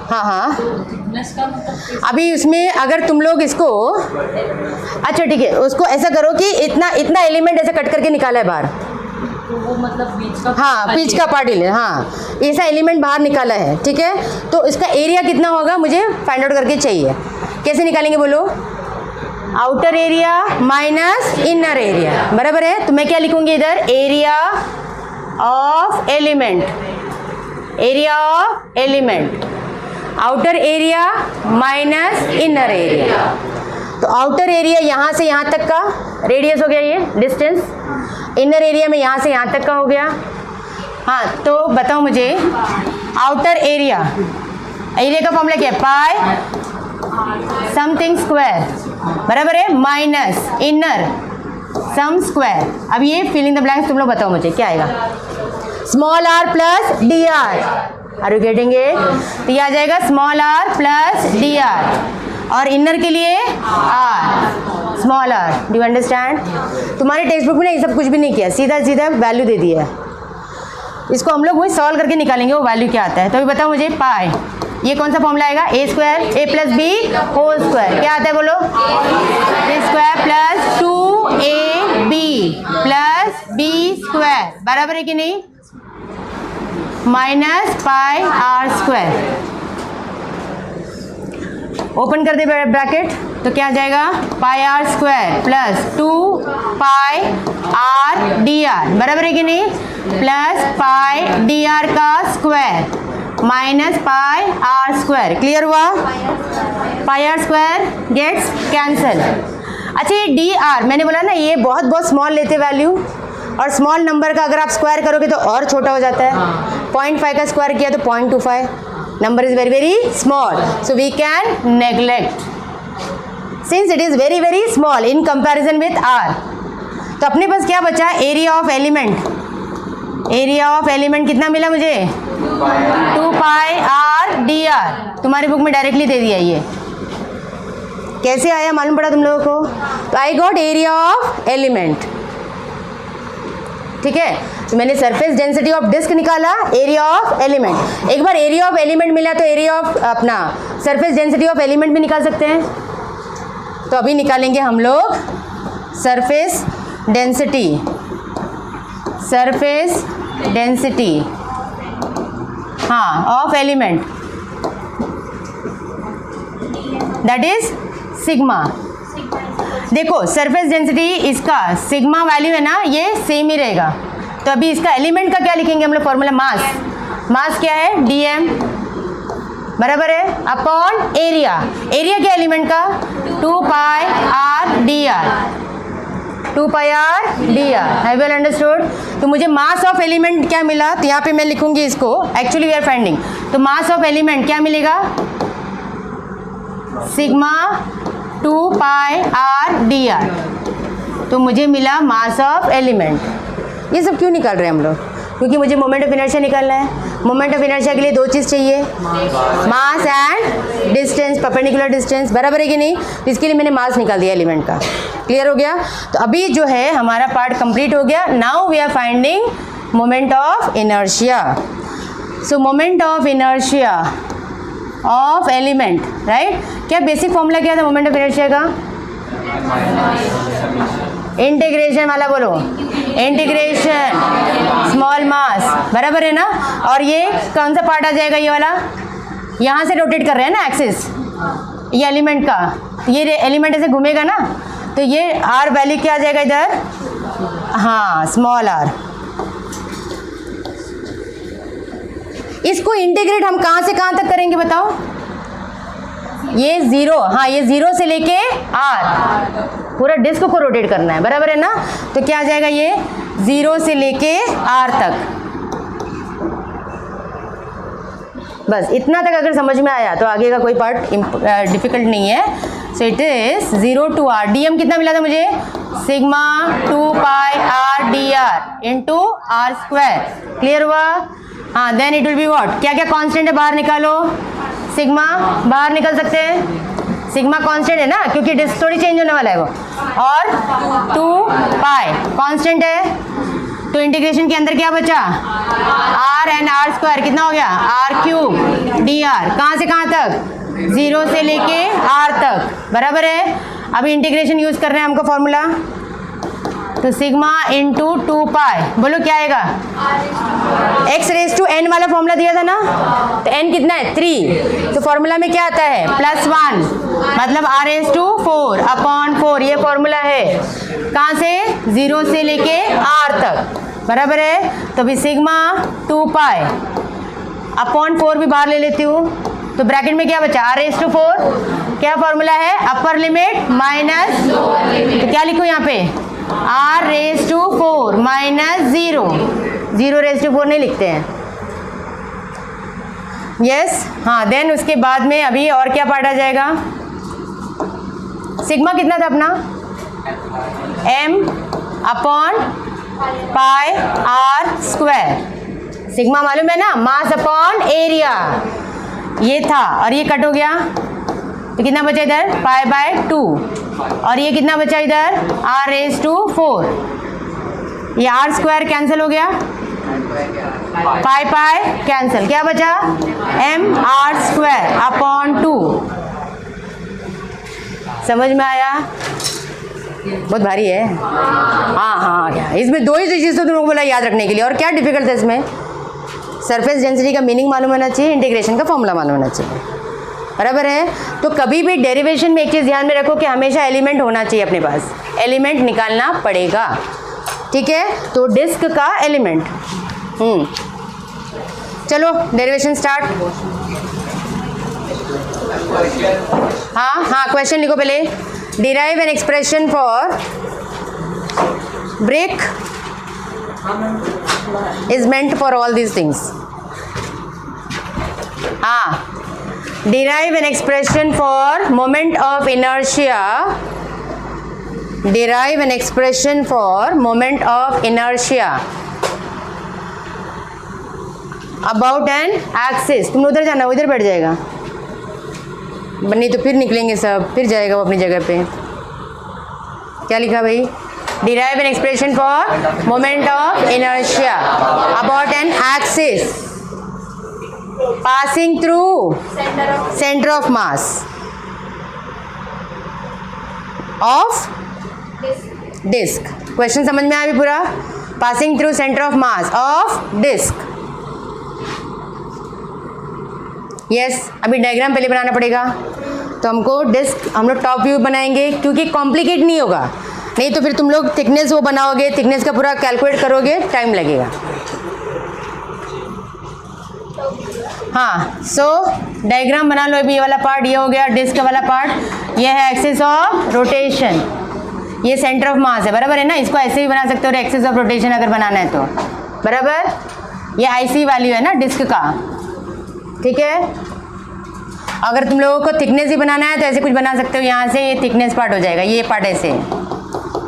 Speaker 1: हाँ हाँ, अभी उसमें अगर तुम लोग इसको, अच्छा ठीक है, उसको ऐसा करो कि इतना इतना एलिमेंट ऐसे कट करके निकाला है बाहर,
Speaker 4: वो मतलब बीच का,
Speaker 1: हाँ बीच का पार्ट ले, हाँ ऐसा एलिमेंट बाहर निकाला है, ठीक है। तो इसका एरिया कितना होगा मुझे फाइंड आउट करके चाहिए। कैसे निकालेंगे बोलो? Outer area minus inner area, बराबर है। तो मैं क्या लिखूंगी इधर? Area of element, area of element, outer area minus inner area. तो आउटर एरिया यहाँ से यहाँ तक का रेडियस हो गया, ये डिस्टेंस। इनर एरिया में यहाँ से यहाँ तक का हो गया। हाँ, तो बताओ मुझे आउटर एरिया, एरिया का फॉर्मूला क्या है? पाई समथिंग स्क्वायर, बराबर है, माइनस इनर सम स्क्वायर। अब ये फिलिंग द ब्लैंक्स तुम लोग बताओ मुझे क्या आएगा? Small R plus D R. Are you getting it? तो ये आ जाएगा small R plus D R, और इनर के लिए R, small R. Do you understand? तुम्हारे टेक्स्ट बुक में ना ये सब कुछ भी नहीं किया, सीधा सीधा वैल्यू दे दिया है। इसको हम लोग वही सॉल्व करके निकालेंगे वो वैल्यू क्या आता है। तो अभी बताओ मुझे, पाई, ये कौन सा फॉर्मूला आएगा? A square A plus B whole square. क्या आता है बोलो? A square plus 2ab plus B square, बराबर है कि नहीं? Minus pi R square. Open कर दे ब्रैकेट, तो क्या आ जाएगा, pi R square plus 2 pi R D R, बराबर है कि नहीं, प्लस पाई डी आर का square minus pi R square. Clear हुआ? Pi R square gets cancel. अच्छा ये डी आर मैंने बोला ना, ये बहुत बहुत स्मॉल लेते वैल्यू, और स्मॉल नंबर का अगर आप स्क्वायर करोगे तो और छोटा हो जाता है। 0.5 का स्क्वायर किया तो 0.25, number is very very small, so we can neglect since it is very very small in comparison with R. तो अपने पास क्या बचा, area of element. Area of element कितना मिला मुझे, 2 पाई आर डी आर, तुम्हारी बुक में डायरेक्टली दे दिया। ये कैसे आया मालूम पड़ा तुम लोगों को? तो I got area of element. ठीक है, तो मैंने सरफेस डेंसिटी ऑफ डिस्क निकाला, एरिया ऑफ एलिमेंट। एक बार एरिया ऑफ एलिमेंट मिला तो एरिया ऑफ अपना सरफेस डेंसिटी ऑफ एलिमेंट भी निकाल सकते हैं। तो अभी निकालेंगे हम लोग सरफेस डेंसिटी, सरफेस डेंसिटी हाँ of element, that is sigma. देखो सरफेस डेंसिटी इसका सिग्मा वैल्यू है ना, ये सेम ही रहेगा। तो अभी इसका एलिमेंट का क्या लिखेंगे हम लोग, फॉर्मूला मास। मास क्या है, डीएम बराबर है अपॉन एरिया। एरिया क्या एलिमेंट का, 2 pi R D R, 2 pi R D R. Have well understood? तो मुझे मास ऑफ एलिमेंट क्या मिला, तो यहाँ पे मैं लिखूंगी इसको, एक्चुअली वी आर फाइंडिंग। तो मास ऑफ एलिमेंट क्या मिलेगा, sigma 2 pi R D are. तो मुझे मिला मास ऑफ एलिमेंट। ये सब क्यों निकाल रहे हैं हम लोग, क्योंकि मुझे मोमेंट ऑफ इनर्शिया निकालना है। मोमेंट ऑफ इनर्शिया के लिए 2 चीज़ चाहिए, mass and distance, perpendicular distance, बराबर है कि नहीं। तो इसके लिए मैंने मास निकाल दिया एलिमेंट का। क्लियर हो गया? तो अभी जो है हमारा पार्ट कंप्लीट हो गया। Now we are finding moment of inertia. So moment of inertia of element, right. क्या बेसिक फॉर्मूला क्या था मोमेंट ऑफ इनर्शिया का, इंटीग्रेशन वाला बोलो, इंटीग्रेशन स्मॉल मास, बराबर है ना। और ये कौन सा पार्ट आ जाएगा, ये वाला, यहाँ से रोटेट कर रहे हैं ना एक्सिस, ये एलिमेंट का, ये एलिमेंट ऐसे घूमेगा ना, तो ये आर वैल्यू क्या आ जाएगा इधर, हाँ स्मॉल आर। इसको इंटीग्रेट हम कहाँ से कहाँ तक करेंगे बताओ, ये 0, हाँ ये 0 से लेके आर, पूरा डिस्क को रोटेट करना है, बराबर है ना। तो क्या आ जाएगा, ये 0 से लेके आर तक। बस इतना तक अगर समझ में आया तो आगे का कोई पार्ट डिफिकल्ट नहीं है। So it is 0 to r। DM कितना मिला था मुझे, sigma 2 pi R D R into R square. Clear हुआ? हाँ, then it will be what, क्या क्या कांस्टेंट है बाहर निकालो, सिग्मा बाहर निकल सकते हैं, सिग्मा कांस्टेंट है ना, क्योंकि डिस्क थोड़ी चेंज होने वाला है वो, और 2 पाई कांस्टेंट है। तो इंटीग्रेशन के अंदर क्या बचा, आर एंड आर स्क्वायर कितना हो गया, आर क्यूब डी आर, कहाँ से कहाँ तक, 0 से लेके आर तक, बराबर है। अभी इंटीग्रेशन यूज कर रहे हैं हमको फॉर्मूला, तो सिग्मा इंटू 2 पाई, बोलो क्या आएगा, x रेज टू n वाला फॉर्मूला दिया था ना, तो n कितना है 3, तो फॉर्मूला में क्या आता है +1, मतलब r रेज टू 4 अपॉन 4, ये फॉर्मूला है कहाँ से, 0 से लेके r तक, बराबर है। तो भी सिग्मा 2 पाई अपॉन 4 भी बाहर ले लेती हूँ, तो ब्रैकेट में क्या बचा, r रेज टू 4, क्या फॉर्मूला है, अपर लिमिट माइनस, तो क्या लिखूँ यहाँ पे, r raise to 4 minus 0 raise to 4 नहीं लिखते हैं, यस हाँ। देन उसके बाद में अभी और क्या पार्ट आ जाएगा, सिग्मा कितना था अपना, m upon pi R square, sigma मालूम है ना, मास अपॉन एरिया, ये था और ये कट हो गया, तो कितना बचा इधर, पाई बाय 2, और ये कितना बचा इधर, r रेज टू 4, ये आर स्क्वायर कैंसिल हो गया, पाई पाई कैंसिल, क्या बचा, m r स्क्वायर अपॉन 2। समझ में आया, बहुत भारी है, हाँ हाँ क्या, इसमें 2 ही चीज़ तो तुम लोगों को बोला याद रखने के लिए, और क्या डिफिकल्ट है इसमें, सरफेस डेंसिटी का मीनिंग मालूम होना चाहिए, इंटीग्रेशन का फॉर्मूला मालूम होना चाहिए। बराबर है। तो कभी भी डेरिवेशन में एक चीज़ ध्यान में रखो कि हमेशा एलिमेंट होना चाहिए अपने पास, एलिमेंट निकालना पड़ेगा, ठीक है। तो डिस्क का एलिमेंट, चलो डेरिवेशन स्टार्ट। हाँ, क्वेश्चन लिखो पहले। Derive an expression for break is meant for all these things. हाँ, derive an expression for moment of inertia, derive an expression for moment of inertia about an axis। तुम उधर जाना, उधर बैठ जाएगा, नहीं तो फिर निकलेंगे सब, फिर जाएगा वो अपनी जगह पे। क्या लिखा भाई? derive an expression for moment of inertia about an axis passing through center of mass of disk। Question समझ में आया भी पूरा? Passing through centre of mass of disc. Yes, अभी डायग्राम पहले बनाना पड़ेगा। तो हमको डिस्क, हम लोग टॉप व्यू बनाएंगे क्योंकि कॉम्प्लिकेट नहीं होगा, नहीं तो फिर तुम लोग थिकनेस वो बनाओगे, थिकनेस का पूरा कैलकुलेट करोगे, टाइम लगेगा। हाँ, सो डायग्राम बना लो। अभी ये वाला पार्ट ये हो गया, डिस्क वाला पार्ट ये है एक्सिस ऑफ रोटेशन, ये सेंटर ऑफ मास है, बराबर है ना। इसको ऐसे भी बना सकते हो एक्सिस ऑफ रोटेशन अगर बनाना है तो, बराबर। ये आईसी वैल्यू है ना डिस्क का, ठीक है। अगर तुम लोगों को थिकनेस ही बनाना है तो ऐसे कुछ बना सकते हो, यहाँ से ये थिकनेस पार्ट हो जाएगा, ये पार्ट ऐसे,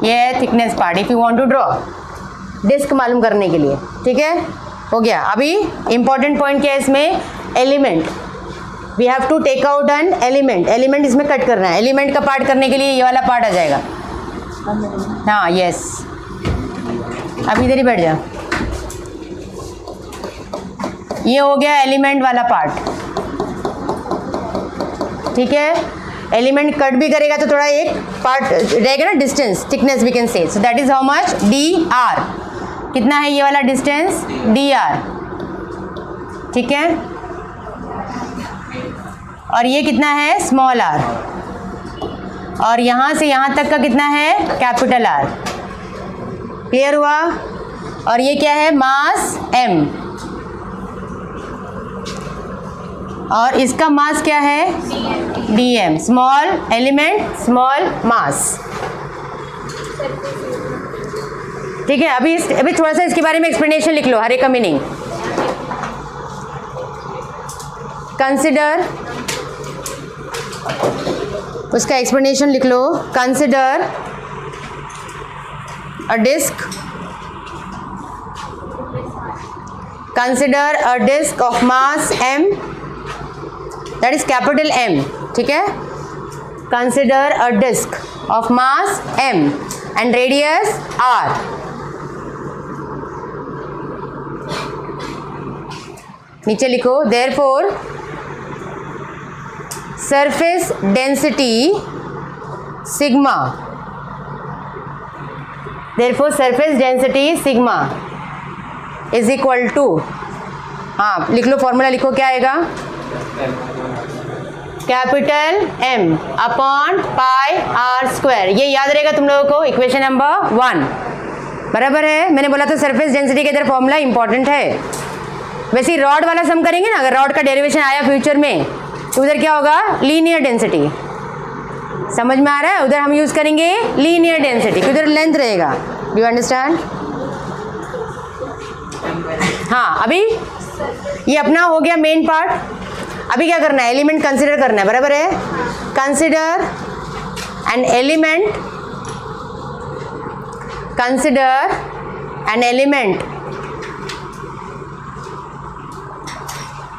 Speaker 1: ये है thickness part if you want to draw disc मालूम करने के लिए, ठीक है। हो गया। अभी इंपॉर्टेंट पॉइंट क्या है इसमें? Element. We have to take out an element, element इसमें कट करना है। एलिमेंट का पार्ट करने के लिए ये वाला पार्ट आ जाएगा। हाँ, यस, अभी इधर ही बैठ जा। ये हो गया एलिमेंट वाला पार्ट, ठीक है। एलिमेंट कट भी करेगा तो थोड़ा एक पार्ट रहेगा ना, distance, thickness we can say, so that is how much? D R. कितना है ये वाला डिस्टेंस? डी आर, ठीक है। और ये कितना है? Small R. और यहाँ से यहाँ तक का कितना है? Capital R. क्लियर हुआ? और ये क्या है? Mass M. और इसका मास क्या है? D M. Small element, small mass, ठीक है। अभी थोड़ा सा इसके बारे में एक्सप्लेनेशन लिख लो, हर एक का मीनिंग। कंसिडर, उसका एक्सप्लेनेशन लिख लो। Consider a disc, consider a disc of mass m, that is capital M, ठीक है। Consider a disc of mass m and radius r। नीचे लिखो, therefore surface density sigma, therefore surface density sigma is equal to, हाँ लिख लो, formula लिखो, क्या आएगा? Capital M upon pi R square. ये याद रहेगा तुम लोगों को, इक्वेशन नंबर 1, बराबर है। मैंने बोला था सरफेस डेंसिटी के इधर फॉर्मूला इंपॉर्टेंट है। वैसे रॉड वाला सम करेंगे ना, अगर रॉड का डेरिवेशन आया फ्यूचर में तो उधर क्या होगा? Linear density. समझ में आ रहा है? उधर हम यूज करेंगे लीनियर डेंसिटी, उधर लेंथ रहेगा। Do you understand? हाँ, अभी ये अपना हो गया मेन पार्ट। अभी क्या करना है? एलिमेंट कंसिडर करना है, बराबर है। Consider an element, consider an element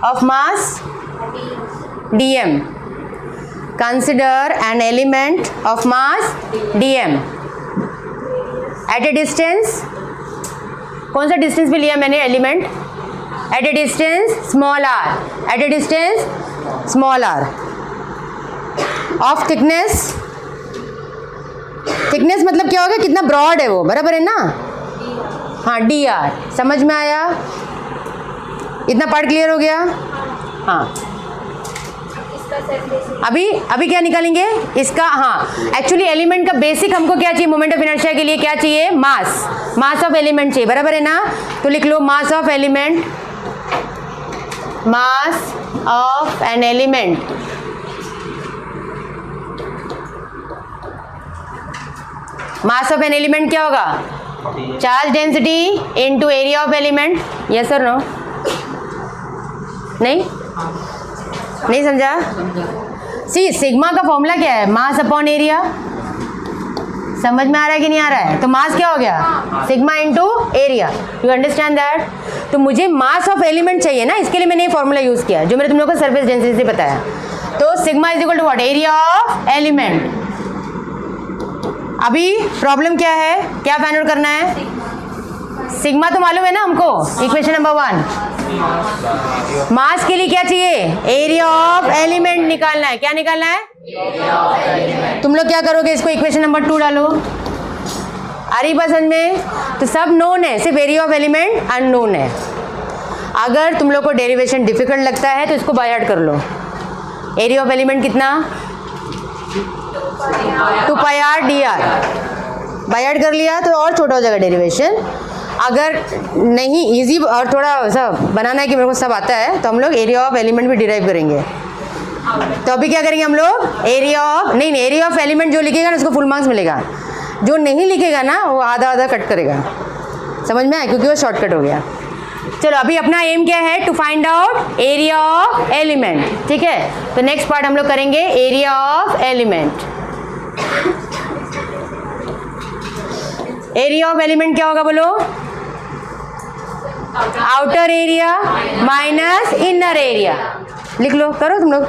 Speaker 1: of mass dm, consider an element of mass dm at a distance, कौन सा डिस्टेंस पे लिया मैंने element? at a distance small r, at a distance small r of thickness, thickness मतलब क्या होगा? कितना broad है वो, बराबर है ना। हाँ, डी आर। समझ में आया? इतना पार्ट क्लियर हो गया? हाँ,
Speaker 5: इसका
Speaker 1: अभी क्या निकालेंगे इसका? हाँ, एक्चुअली एलिमेंट का बेसिक हमको क्या चाहिए? मोमेंट ऑफ इनर्शिया के लिए क्या चाहिए? मास ऑफ एलिमेंट चाहिए, बराबर है ना? तो लिख लो mass of element, mass of an element mass of an element क्या होगा? Charge density into area of element. Yes और नो? नहीं समझा? सी सिग्मा का फॉर्मूला क्या है? Mass upon area. समझ में आ रहा है कि नहीं आ रहा है? तो मास क्या हो गया? Sigma into area. You understand that? तो मुझे मास ऑफ एलिमेंट चाहिए ना, इसके लिए मैंने ये फॉर्मूला यूज किया जो मैंने तुम लोगों को सरफेस डेंसिटी से बताया। तो sigma is equal to what? Area of element. अभी प्रॉब्लम क्या है? क्या फाइंड आउट करना है? सिग्मा तो मालूम है ना हमको, इक्वेशन नंबर 1। मास के लिए क्या चाहिए? एरिया ऑफ एलिमेंट निकालना है। क्या निकालना है? तुम लोग क्या करोगे? इसको इक्वेशन नंबर 2 डालो। आ रही बात समझ में? तो सब नोन है, सिर्फ एरिया ऑफ एलिमेंट अननोन है। अगर तुम लोग को डेरिवेशन डिफिकल्ट लगता है तो इसको बाय हार्ट कर लो। एरिया ऑफ एलिमेंट कितना? 2 pi R D R. By heart कर लिया तो और छोटा हो जाएगा डेरिवेशन। अगर नहीं इजी और थोड़ा सा बनाना है कि मेरे को सब आता है तो हम लोग एरिया ऑफ एलिमेंट भी डिराइव करेंगे। तो अभी क्या करेंगे हम लोग? एरिया ऑफ एलिमेंट जो लिखेगा ना उसको फुल मार्क्स मिलेगा, जो नहीं लिखेगा ना वो आधा आधा कट करेगा। समझ में आया? क्योंकि वो शॉर्टकट हो गया। चलो अभी अपना एम क्या है? To find out area of element. ठीक है, तो नेक्स्ट पार्ट हम लोग करेंगे area of element. Area of element क्या होगा बोलो? Outer area minus inner area. लिख लो, करो तुम लोग।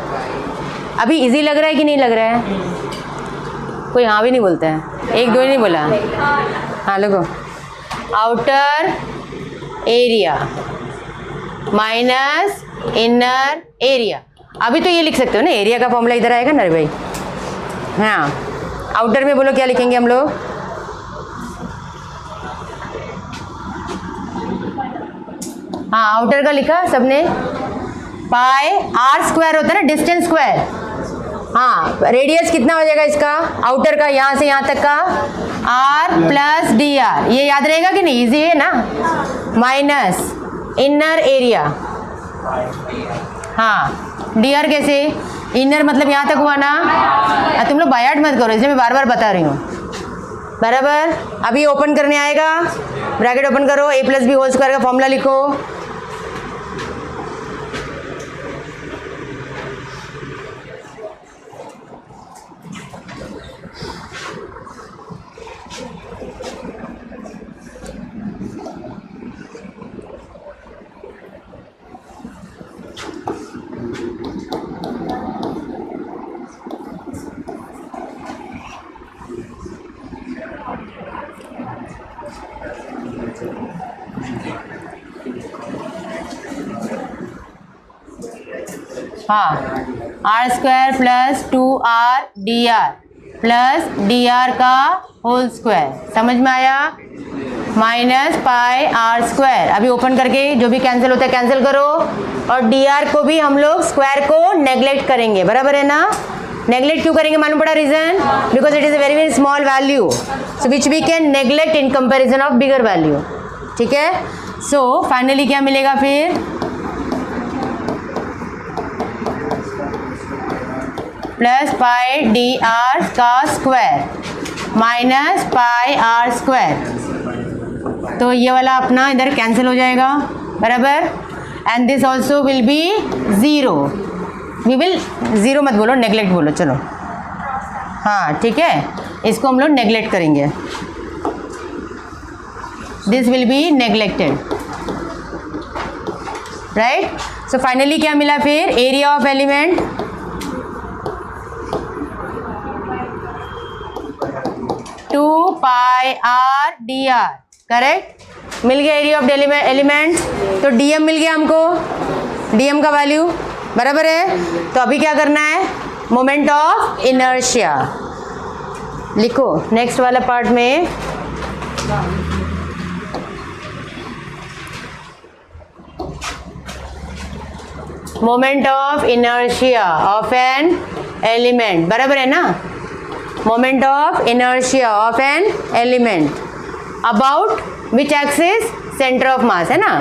Speaker 1: अभी इजी लग रहा है कि नहीं लग रहा है? कोई हाँ भी नहीं बोलता है, एक दो ही नहीं बोला। हाँ लिखो, outer area minus inner area. अभी तो ये लिख सकते हो ना, एरिया का फॉर्मूला इधर आएगा ना भाई। हाँ, आउटर में बोलो क्या लिखेंगे हम लोग? हाँ, आउटर का लिखा सबने। पाई आर स्क्वायर होता है ना, डिस्टेंस स्क्वायर। हाँ, रेडियस कितना हो जाएगा इसका? आउटर का यहाँ से यहाँ तक का आर प्लस डी आर। ये याद रहेगा कि नहीं? इजी है ना। Minus inner area. हाँ, डी आर कैसे? इनर मतलब यहाँ तक हुआ ना। तुम लोग बाय हार्ट मत करो, इसलिए मैं बार बार बता रही हूँ। बराबर? अभी ओपन करने आएगा, ब्रैकेट ओपन करो, A plus B whole square का फॉर्मूला लिखो। हाँ, R square plus 2r D R plus D R का होल स्क्वायर। समझ में आया? Minus pi R square. अभी ओपन करके जो भी कैंसिल होता है कैंसिल करो, और डी आर को भी हम लोग स्क्वायर को नेग्लेक्ट करेंगे। बराबर है ना? नेग्लेक्ट क्यों करेंगे? मालूम पड़ा reason? Because it is a very very small value, so which we can neglect in comparison of bigger value. ठीक है, सो फाइनली क्या मिलेगा फिर? प्लस पाई डी आर का square minus pi R square. तो ये वाला अपना इधर कैंसिल हो जाएगा। बराबर? And this also will be zero. We will zero मत बोलो, नेग्लेक्ट बोलो। चलो हाँ ठीक है, इसको हम लोग नेग्लेक्ट करेंगे। This will be neglected, right? So finally क्या मिला फिर? Area of element two pi R D R. Correct? मिल गया एरिया ऑफ एलिमेंट। तो डीएम मिल गया हमको, डीएम का वैल्यू। बराबर है? तो अभी क्या करना है? मोमेंट ऑफ इनर्शिया लिखो नेक्स्ट वाला पार्ट में। Moment of inertia of an element, बराबर है ना, moment of inertia of an element about which axis, centre of मास है ना,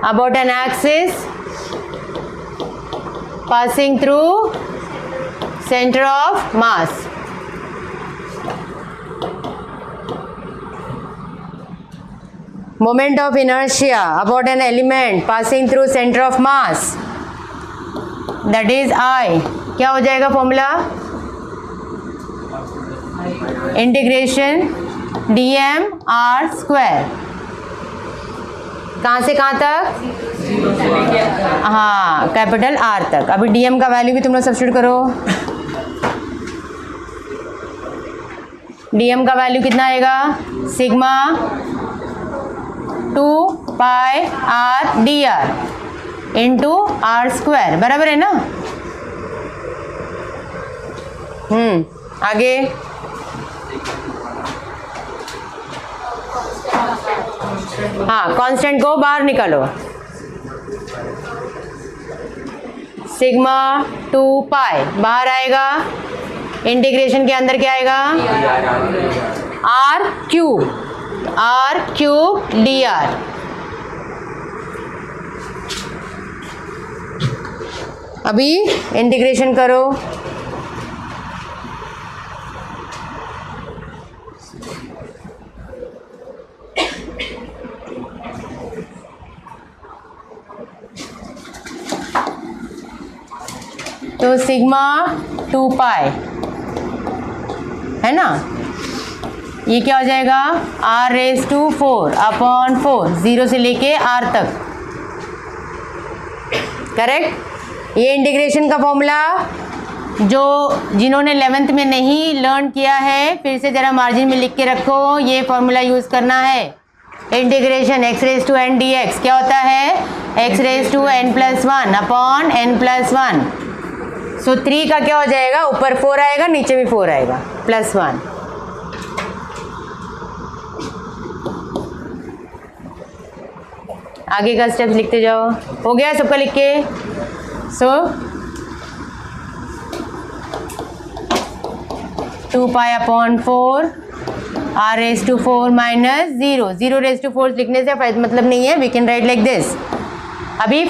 Speaker 1: about an axis passing through centre of mass. Moment of inertia about an element passing through center of mass, that is I. क्या हो जाएगा formula, integration dm r square, कहाँ से कहाँ तक, हाँ कैपिटल R तक. अभी dm का वैल्यू भी तुम लोग सब्स्टिट्यूट करो. dm का वैल्यू कितना आएगा, sigma 2 pi r dr into R square, बराबर है ना. आगे हाँ कांस्टेंट को बाहर निकालो. सिग्मा 2 पाई बाहर आएगा, इंटीग्रेशन के अंदर क्या आएगा, आर क्यूब डी आर. अभी इंटीग्रेशन करो. तो सिग्मा 2 पाई है ना, ये क्या हो जाएगा, r रेज टू 4 अपॉन 4, 0 से लेके r तक, करेक्ट. ये इंटीग्रेशन का फॉर्मूला जो जिन्होंने 11th में नहीं लर्न किया है, फिर से ज़रा मार्जिन में लिख के रखो. ये फॉर्मूला यूज़ करना है. Integration x raise to n dx क्या होता है, x raise to n plus 1 upon n plus 1. सो 3 का क्या हो जाएगा, ऊपर 4 आएगा, नीचे भी 4 आएगा, प्लस 1. आगे का स्टेप्स लिखते जाओ. हो गया सबका लिख के. So 2 pi upon 4 r raise to 4 minus 0, 0 raise to 4 लिखने से मतलब नहीं है, we can write like this. अभी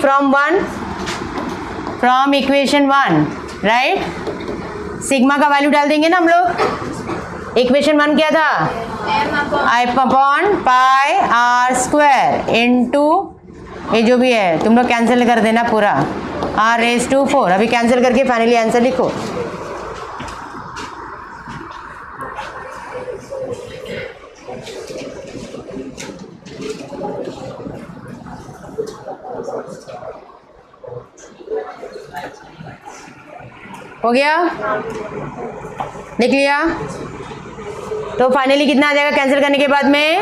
Speaker 1: फ्रॉम इक्वेशन 1 राइट, सिग्मा का वैल्यू डाल देंगे ना हम लोग. इक्वेशन 1 क्या था, I upon pi R square into ये जो भी है तुम लोग कैंसिल कर देना पूरा, r रेज टू 4. अभी कैंसिल करके फाइनली आंसर लिखो. हो गया, लिख लिया. तो फाइनली कितना आ जाएगा कैंसिल करने के बाद में,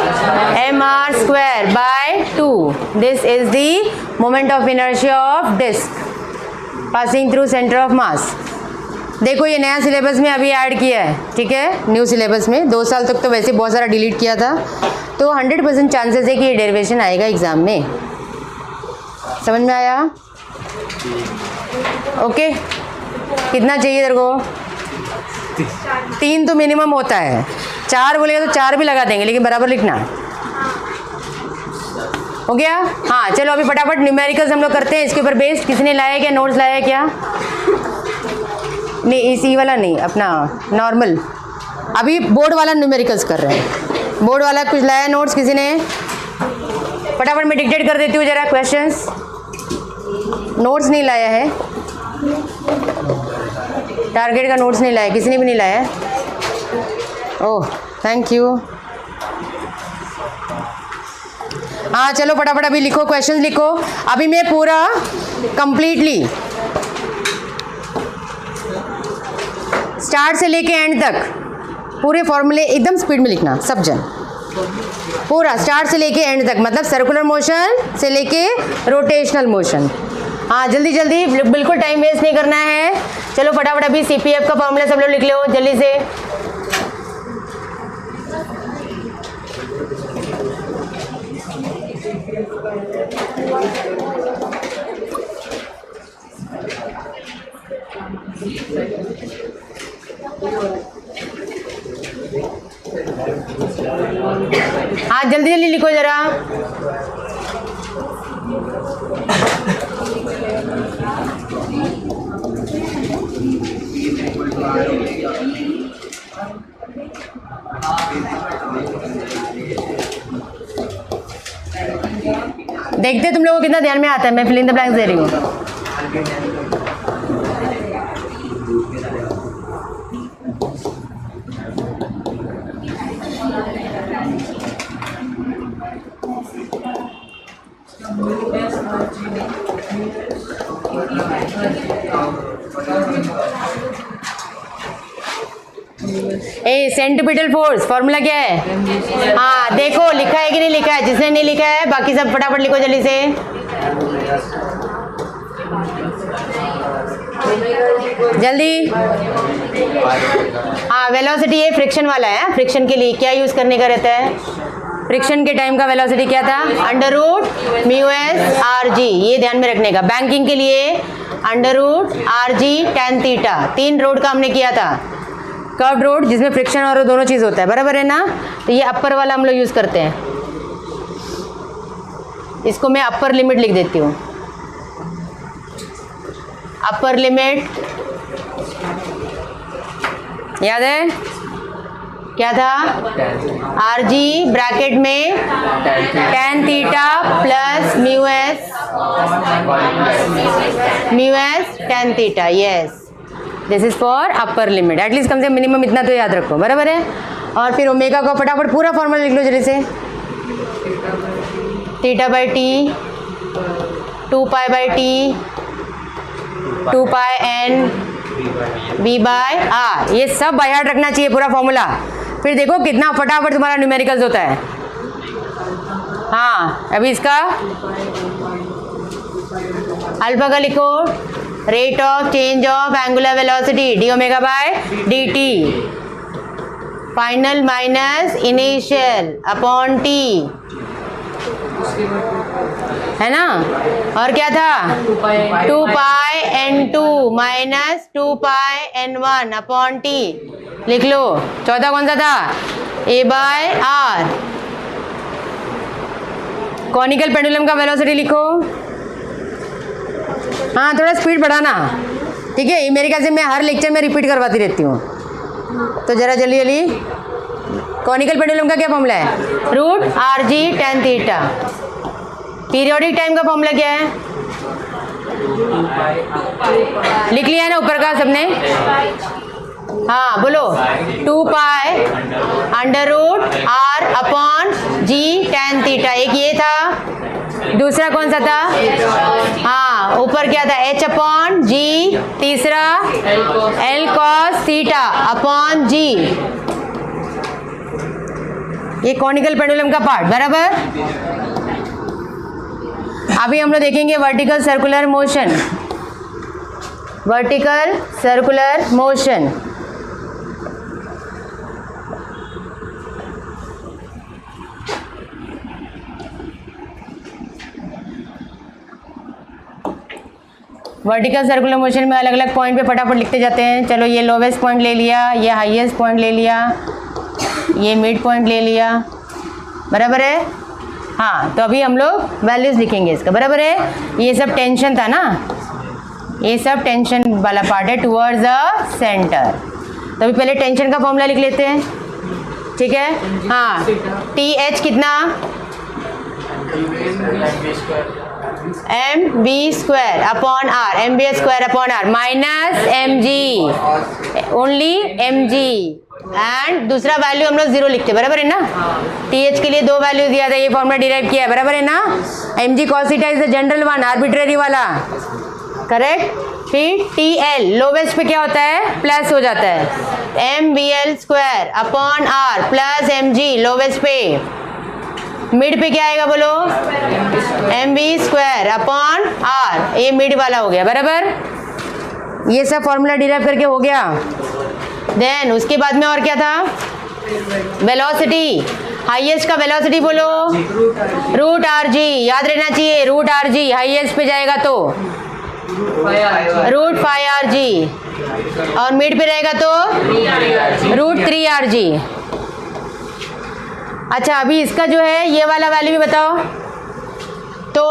Speaker 1: M R square by 2. This is the moment of inertia of disc passing through centre of mass. देखो ये नया सिलेबस में अभी ऐड किया है, ठीक है, न्यू सिलेबस में. 2 साल तक तो वैसे बहुत सारा डिलीट किया था, तो 100% चांसेस है कि ये डेरिवेशन आएगा एग्जाम में. समझ में आया, ओके. कितना चाहिए तेरे को, 3 तो मिनिमम होता है, 4 बोलेगा तो 4 भी लगा देंगे, लेकिन बराबर लिखना. हो गया. हाँ चलो अभी फटाफट न्यूमेरिकल्स हम लोग करते हैं. इसके ऊपर बेस्ड किसने लाया क्या, नोट्स लाया क्या, नहीं इसी वाला नहीं, अपना नॉर्मल. अभी बोर्ड वाला न्यूमेरिकल्स कर रहे हैं. बोर्ड वाला कुछ लाया नोट्स किसी ने, फटाफट मैं डिक्टेट कर देती हूँ जरा क्वेश्चंस. नोट्स नहीं लाया है, टारगेट का नोट्स नहीं लाया, किसी ने भी नहीं लाया. Oh thank you. हाँ चलो फटाफट अभी लिखो, क्वेश्चंस लिखो. अभी मैं पूरा कंप्लीटली स्टार्ट से लेके एंड तक पूरे फॉर्मूले एकदम स्पीड में लिखना सब जन, पूरा स्टार्ट से लेके एंड तक, मतलब सर्कुलर मोशन से लेके रोटेशनल मोशन. हाँ जल्दी जल्दी, बिल्कुल टाइम वेस्ट नहीं करना है. चलो फटाफट अभी CPF का फॉर्मूला सब लोग लिख लो जल्दी से. हाँ जल्दी जल्दी लिखो जरा। देखते तुम लोगों को कितना ध्यान में आता है। मैं फिल इन द ब्लैंक्स दे रही हूँ। ए सेंट्रीपिटल फोर्स फॉर्मूला क्या है? हाँ देखो लिखा है कि नहीं लिखा है। जिसने नहीं लिखा है बाकी सब फटाफट लिखो जल्दी से। जल्दी। हाँ वेलोसिटी ये फ्रिक्शन वाला है। फ्रिक्शन के लिए क्या यूज करने का रहता है? फ्रिक्शन के टाइम का वेलोसिटी क्या था? Under root mu S R G. ये ध्यान में रखने का। बैंकिंग के लिए under root R G tan theta. 3 road का हमने किया था। कर्व्ड रोड जिसमें फ्रिक्शन और दोनों चीज़ होता है, बराबर है ना? तो ये अपर वाला हम लोग यूज़ करते हैं। इसको मैं अपर लिमिट लिख देती हूँ। अपर लिमिट याद है क्या था? आर जी ब्रैकेट में tan theta plus mu S tan theta. Yes this is for upper limit. At least कम से कम मिनिमम इतना तो याद रखो, बराबर है? और फिर ओमेगा को फटाफट पूरा फॉर्मूला लिख लो जल्दी से। Theta by T 2 pi by T 2 pi N B by R. ये सब बाय हार्ट रखना चाहिए पूरा फॉर्मूला। फिर देखो कितना फटाफट तुम्हारा न्यूमेरिकल्स होता है। हाँ अभी इसका अल्फा का लिखो। Rate of change of angular velocity D omega by D T. Final minus initial upon T, है ना? और क्या था? 2 pi n2 minus 2 pi n1 upon T. लिख लो। चौथा कौन सा था? a by R. Conical pendulum का वेलोसिटी लिखो। हाँ थोड़ा स्पीड बढ़ाना, ठीक है? ये मेरे ख्याल से मैं हर लेक्चर में रिपीट करवाती रहती हूँ, तो जरा जल्दी जल्दी। कॉनिकल पेंडुलम का क्या फॉर्मूला है? Root R G tan theta. Periodic time का फॉर्मूला क्या है? लिख लिया है ना ऊपर का सबने? हाँ बोलो। 2 pi under root R upon G tan theta. एक ये था। दूसरा कौन सा था? हाँ ऊपर क्या था? h अपॉन जी। तीसरा l कॉस थीटा अपॉन जी। ये कॉनिकल पेंडुलम का पार्ट, बराबर? अभी हम लोग देखेंगे vertical circular motion. Vertical circular motion vertical circular motion में अलग अलग पॉइंट पे फटाफट लिखते जाते हैं। चलो ये लोवेस्ट पॉइंट ले लिया, ये हाईएस्ट पॉइंट ले लिया, ये मिड पॉइंट ले लिया, बराबर है? हाँ तो अभी हम लोग वैल्यूज लिखेंगे इसका, बराबर है? ये सब टेंशन था ना, ये सब टेंशन वाला पार्ट है टुवर्ड्स द सेंटर। तो अभी पहले टेंशन का फॉर्मूला लिख लेते हैं, ठीक है? हाँ टी एच कितना? M B square upon R, M B square upon R minus M G, only M G. And दूसरा वैल्यू हम लोग 0 लिखते हैं, बराबर है ना? टी एच के लिए 2 वैल्यू दिया था, ये फॉर्मूला डिराइव किया है, बराबर है ना? M G cos theta is the general one, arbitrary वाला, करेक्ट? फिर टी एल लोवेस्ट पे क्या होता है? प्लस हो जाता है, M B L square upon R plus M G lowest पे। मिड पे क्या आएगा बोलो? M B square upon R, ये मिड वाला हो गया, बराबर? ये सब फॉर्मूला डिराइव करके हो गया। देन उसके बाद में और क्या था? वेलोसिटी, हाईएस्ट का वेलोसिटी बोलो? रूट आर जी, याद रहना चाहिए, रूट आर जी हाईएस्ट पे जाएगा तो रूट 5 आर जी, और मिड पे रहेगा तो रूट 3 आर जी। अच्छा अभी इसका जो है ये वाला वैल्यू भी बताओ। तो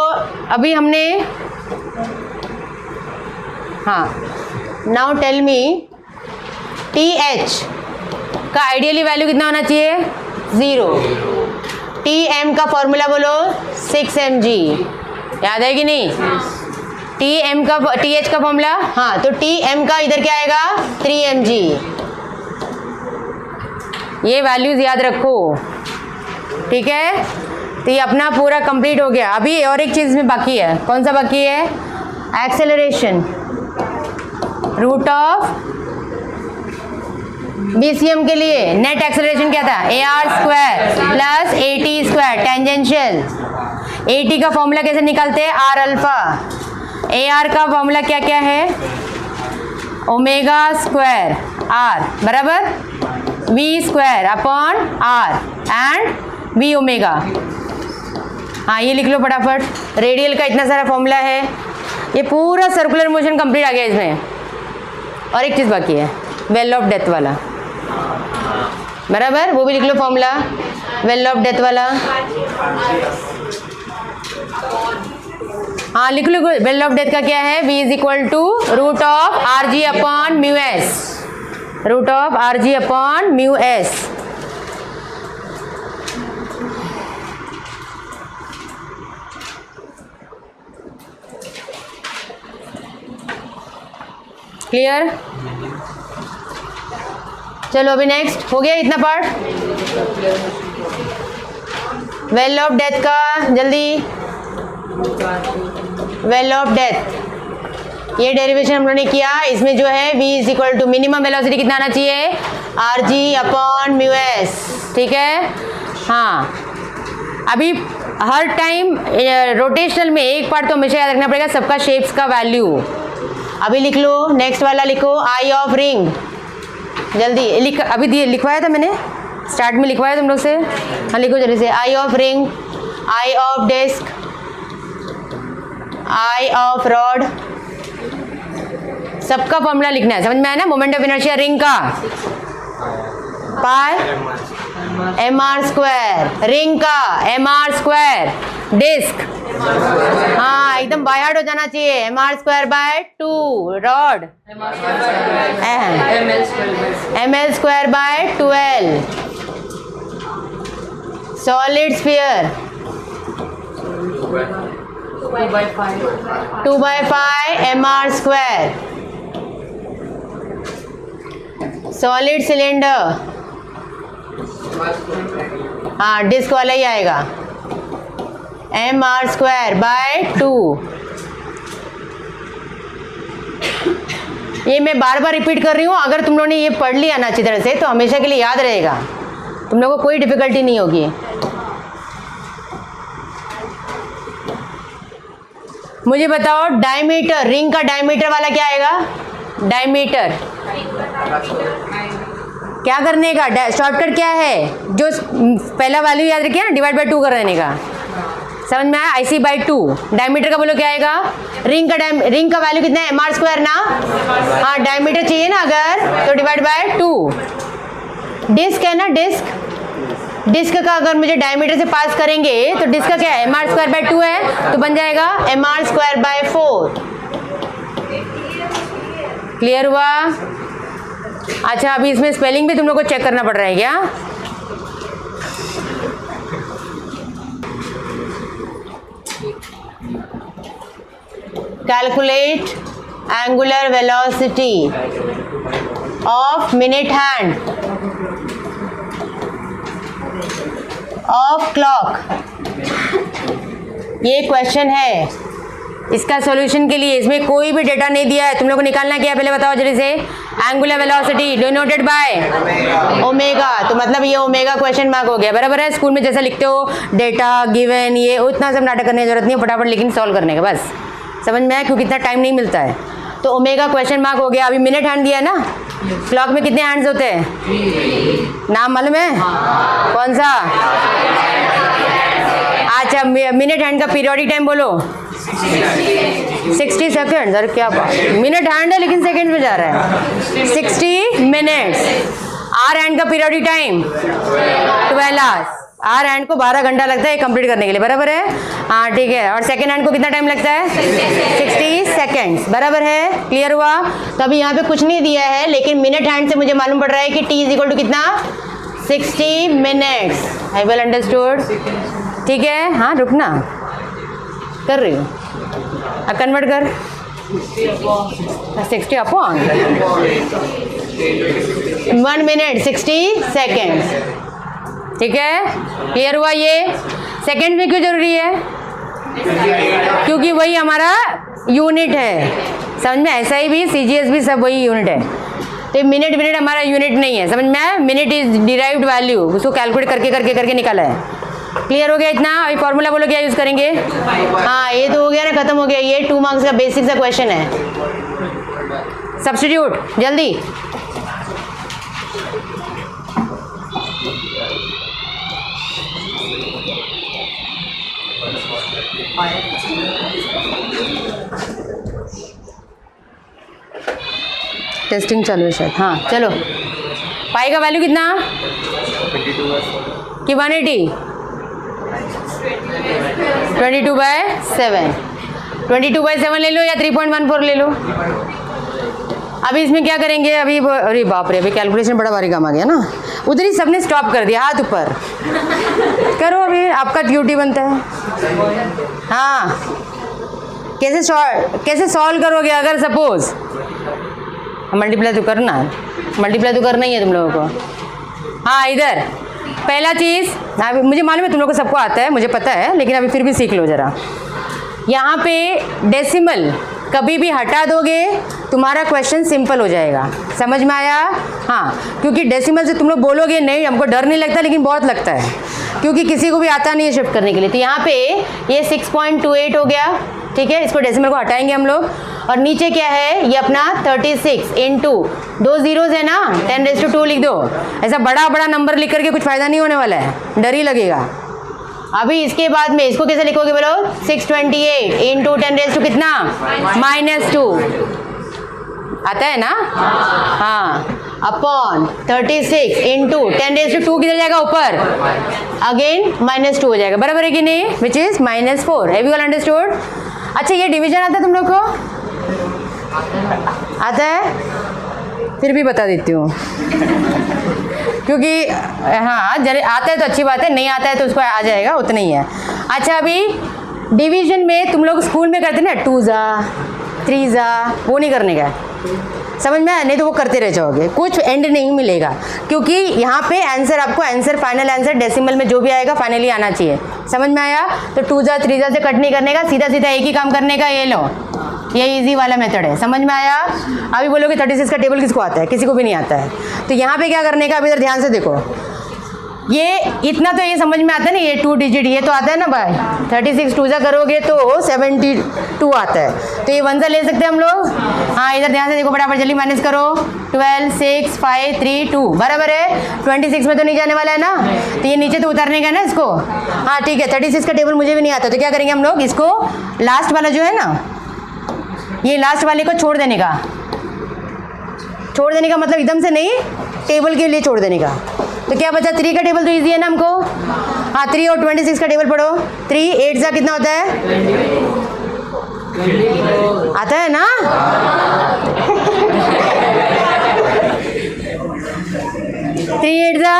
Speaker 1: अभी हमने, हाँ, नाउ टेल मी TH का आइडियली वैल्यू कितना होना चाहिए? 0। TM का फॉर्मूला बोलो 6mg, याद है कि नहीं? TH का फॉर्मूला, हाँ, तो TM का इधर क्या आएगा? 3mg। ये वैल्यूज याद रखो, ठीक है? तो ये अपना पूरा कंप्लीट हो गया। अभी और एक चीज़ में बाकी है, कौन सा बाकी है? एक्सेलरेशन। रूट ऑफ BCM के लिए नेट एक्सेलरेशन क्या था? AR² plus AT², tangential. AT का फॉर्मूला कैसे निकालते हैं? R alpha. AR का फॉर्मूला क्या क्या है? ओमेगा स्क्वायर R बराबर V² upon R and V omega. हाँ, ये लिख लो फटाफट। रेडियल का इतना सारा फॉर्मूला है, ये पूरा सर्कुलर मोशन कंप्लीट आ गया इसमें। और एक चीज़ बाकी है, वेल ऑफ डेथ वाला, बराबर, वो भी लिख लो फॉर्मूला, वेल ऑफ डेथ वाला। हाँ लिख लो, वेल ऑफ डेथ का क्या है? V is equal to root of RG upon mu S, root of RG upon mu S. Clear? चलो अभी नेक्स्ट हो गया इतना पार्ट। वेल ऑफ डेथ का जल्दी, वेल ऑफ डेथ ये डेरिवेशन हम लोगों ने किया। इसमें जो है V is equal to minimum velocity कितना आना चाहिए? RG अपॉन म्यू एस, ठीक है? हाँ, अभी हर टाइम रोटेशनल में एक पार्ट तो हमेशा याद रखना पड़ेगा, सबका शेप्स का वैल्यू। अभी लिख लो, नेक्स्ट वाला लिखो, आई ऑफ रिंग। जल्दी लिख, अभी दिए लिखवाया था मैंने, स्टार्ट में लिखवाया तुम लोग से। हाँ लिखो जल्दी से, I of ring, I of disc, I of rod, सबका फॉर्मूला लिखना है। समझ में आया ना? मोमेंट ऑफ इनर्शिया रिंग का पाई mr², रिंग का mr², डिस्क, हाँ एकदम बाय हार्ट हो जाना चाहिए, mr²/2, rod ml²/12, solid sphere 2/5 mr², solid cylinder, हाँ डिस्क वाला ही आएगा, mr²/2। ये मैं बार बार रिपीट कर रही हूँ, अगर तुम लोगों ने ये पढ़ लिया ना अच्छी तरह से तो हमेशा के लिए याद रहेगा, तुम लोगों को कोई डिफिकल्टी नहीं होगी। मुझे बताओ डायमीटर, रिंग का डायमीटर वाला क्या आएगा? डायमीटर क्या करने का? शॉर्टकट क्या है? जो पहला वैल्यू याद रखिए ना, डिवाइड बाय 2 कर देने का। समझ में आया? IC/2। डायमीटर का बोलो क्या आएगा? रिंग का वैल्यू कितना है? mr² ना, हाँ डायमीटर चाहिए ना अगर, तो डिवाइड बाय 2। डिस्क है ना, डिस्क का अगर मुझे डायमीटर से पास करेंगे तो डिस्क का क्या है? mr²/2 है, तो बन जाएगा mr²/4। क्लियर हुआ? अच्छा अभी इसमें स्पेलिंग भी तुम लोग को चेक करना पड़ रहा है क्या? Calculate angular velocity of minute hand of clock. ये क्वेश्चन है, इसका सॉल्यूशन के लिए इसमें कोई भी डेटा नहीं दिया है, तुम लोग को निकालना क्या है पहले बताओ जल्दी से। Angular velocity denoted by omega, तो मतलब ये ओमेगा क्वेश्चन मार्क हो गया, बराबर है? स्कूल में जैसा लिखते हो डेटा गिवन, ये उतना सब नाटक करने की जरूरत नहीं है, फटाफट लेकिन सॉल्व करने का बस। समझ में आया? क्योंकि इतना टाइम नहीं मिलता है, तो ओमेगा क्वेश्चन मार्क हो गया। अभी मिनट हैंड दिया है ना, क्लॉक में कितने हैंड्स होते हैं? नाम मालूम है? कौन सा? अच्छा मिनट हैंड का पीरियोडिक टाइम बोलो 60 सेकेंड्स। अरे क्या बात, मिनट हैंड है लेकिन सेकेंड में जा रहा है। 60 मिनट्स। आर हैंड का periodic time 12 hours. Hour hand को 12 घंटा लगता है कंप्लीट करने के लिए, बराबर है? हाँ ठीक है। और सेकेंड हैंड को कितना टाइम लगता है? 60 सेकेंड्स, बराबर है? क्लियर हुआ? तो अभी यहाँ पे कुछ नहीं दिया है, लेकिन मिनट हैंड से मुझे मालूम पड़ रहा है कि t इज इक्वल टू कितना? 60 मिनट्स। I well understood? ठीक है। हाँ रुकना, कर रही हूँ, अब कन्वर्ट कर। 60 अपॉन 1 मिनट 60 सेकेंड्स, ठीक है? क्लियर हुआ? ये सेकेंड में क्यों जरूरी है? क्योंकि वही हमारा यूनिट है, समझ में? ऐसा ही भी CGS भी सब वही यूनिट है। तो मिनट मिनट हमारा यूनिट नहीं है, समझ में? मिनट इज डिराइव्ड वैल्यू, उसको कैलकुलेट करके करके निकाला है। क्लियर हो गया इतना? अभी फॉर्मूला बोलो क्या यूज करेंगे? हाँ ये तो हो गया ना, खत्म हो गया। ये 2 मार्क्स का बेसिक सा क्वेश्चन है। सब्स्टिट्यूट जल्दी। टेस्टिंग चालू है शायद। हाँ चलो, पाई का वैल्यू कितना कि 180? 22/7। 22/7 ले लो या 3.14 ले लो। अभी इसमें क्या करेंगे? अभी अरे बाप रे, अभी कैलकुलेशन बड़ा भारी काम आ गया ना। उधर ही सबने स्टॉप कर दिया, हाथ ऊपर करो, अभी आपका ड्यूटी बनता है। हाँ कैसे सॉल्व करोगे? अगर सपोज मल्टीप्लाई तो करना है, मल्टीप्लाई तो करना ही है तुम लोगों को। हाँ इधर पहला चीज़, अभी मुझे मालूम है तुम लोगों को सबको आता है, मुझे पता है, लेकिन अभी फिर भी सीख लो ज़रा। यहाँ पे डेसिमल कभी भी हटा दोगे तुम्हारा क्वेश्चन सिंपल हो जाएगा। समझ में आया? हाँ, क्योंकि डेसिमल से तुम लोग बोलोगे नहीं, हमको डर नहीं लगता, लेकिन बहुत लगता है, क्योंकि किसी को भी आता नहीं है शिफ्ट करने के लिए। तो यहाँ पे ये 6.28 हो गया, ठीक है? इसको डेसिमल को हटाएंगे हम लोग। और नीचे क्या है? ये अपना 36 इंटू 2 जीरोज है ना, 10⁻² लिख दो। ऐसा बड़ा बड़ा नंबर लिख करके कुछ फ़ायदा नहीं होने वाला है, डर ही लगेगा। अभी इसके बाद में इसको कैसे लिखोगे बोलो? 628 इंटू 10⁻² कितना? -2 आता है ना? हाँ, अपॉन 36 इंटू 10⁻² किधर जाएगा? ऊपर, अगेन -2 हो जाएगा, बराबर है कि नहीं? Which is -4। Have you all understood? अच्छा ये डिवीजन आता है तुम लोग को? आता है? फिर भी बता देती हूँ क्योंकि हाँ जरा आता है तो अच्छी बात है, नहीं आता है तो उसको आ जाएगा, उतना ही है। अच्छा अभी डिवीजन में तुम लोग स्कूल में करते ना 2 जा 3 जा, वो नहीं करने का, समझ में आया? नहीं तो वो करते रह जाओगे, कुछ एंड नहीं मिलेगा। क्योंकि यहाँ पे आंसर, आपको आंसर, फाइनल आंसर डेसिमल में जो भी आएगा फाइनली आना चाहिए। समझ में आया? तो 2 जा 3 जा से कट नहीं करने का, सीधा सीधा एक ही काम करने का। ये लो, ये इजी वाला मेथड है। समझ में आया? अभी बोलोगे 36 का टेबल किसको आता है? किसी को भी नहीं आता है। तो यहाँ पे क्या करने का? अभी इधर ध्यान से देखो, ये इतना तो ये समझ में आता है ना, ये 2 डिजिट ये तो आता है ना भाई। 36 2 जा करोगे तो 72 आता है, तो ये 1 जा ले सकते हैं हम लोग। हाँ इधर ध्यान से देखो, फटाफट जल्दी माइनस करो। 12 6 5 3 2 बराबर है। 26 में तो नहीं जाने वाला है ना, तो ये नीचे तो उतारने का है ना इसको। हाँ ठीक है, 36 का टेबल मुझे भी नहीं आता, तो क्या करेंगे हम लोग? इसको लास्ट वाला जो है ना, ये लास्ट वाले को छोड़ देने का। छोड़ देने का मतलब एकदम से नहीं, टेबल के लिए छोड़ देने का। तो क्या बचा? 3 का टेबल तो इजी है ना हमको। हाँ 3 और 26 का टेबल पढ़ो। 3 8 जा कितना होता है? आता है ना? 3 8 जा,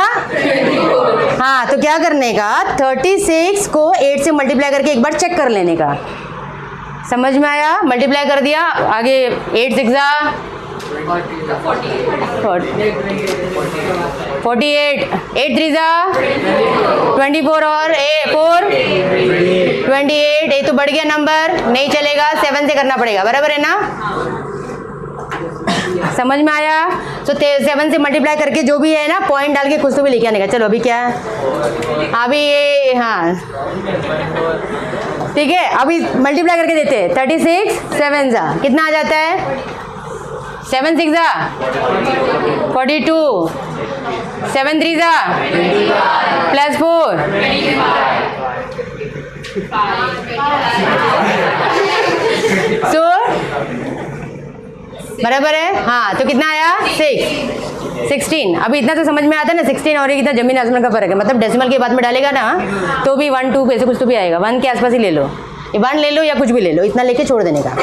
Speaker 1: हाँ तो क्या करने का? 36 को 8 से मल्टीप्लाई करके एक बार चेक कर लेने का। समझ में आया? मल्टीप्लाई कर दिया, आगे 8 6 जा 48, 8 3 जा 24 और 4 28। ये तो बढ़ गया नंबर, नहीं चलेगा, 7 से करना पड़ेगा, बराबर है ना? समझ में आया? तो 7 से मल्टीप्लाई करके जो भी है ना, पॉइंट डाल के कुछ तो भी लेके आने का। चलो अभी क्या है? अभी ये हाँ ठीक है, अभी मल्टीप्लाई करके देते हैं। 36 7 जा कितना आ जाता है? 7 6 जा 42, 7 3 जा +4 so बराबर है, हाँ। तो कितना आया 16। अभी इतना तो समझ में आता है ना, 16 और ये कितना जमीन आसमान का फर्क है। मतलब डेसिमल के बाद में डालेगा ना तो भी 1 2 ऐसे कुछ तो भी आएगा, 1 के आसपास ही ले लो, ये 1 ले लो या कुछ भी ले लो, इतना लेके छोड़ देने का।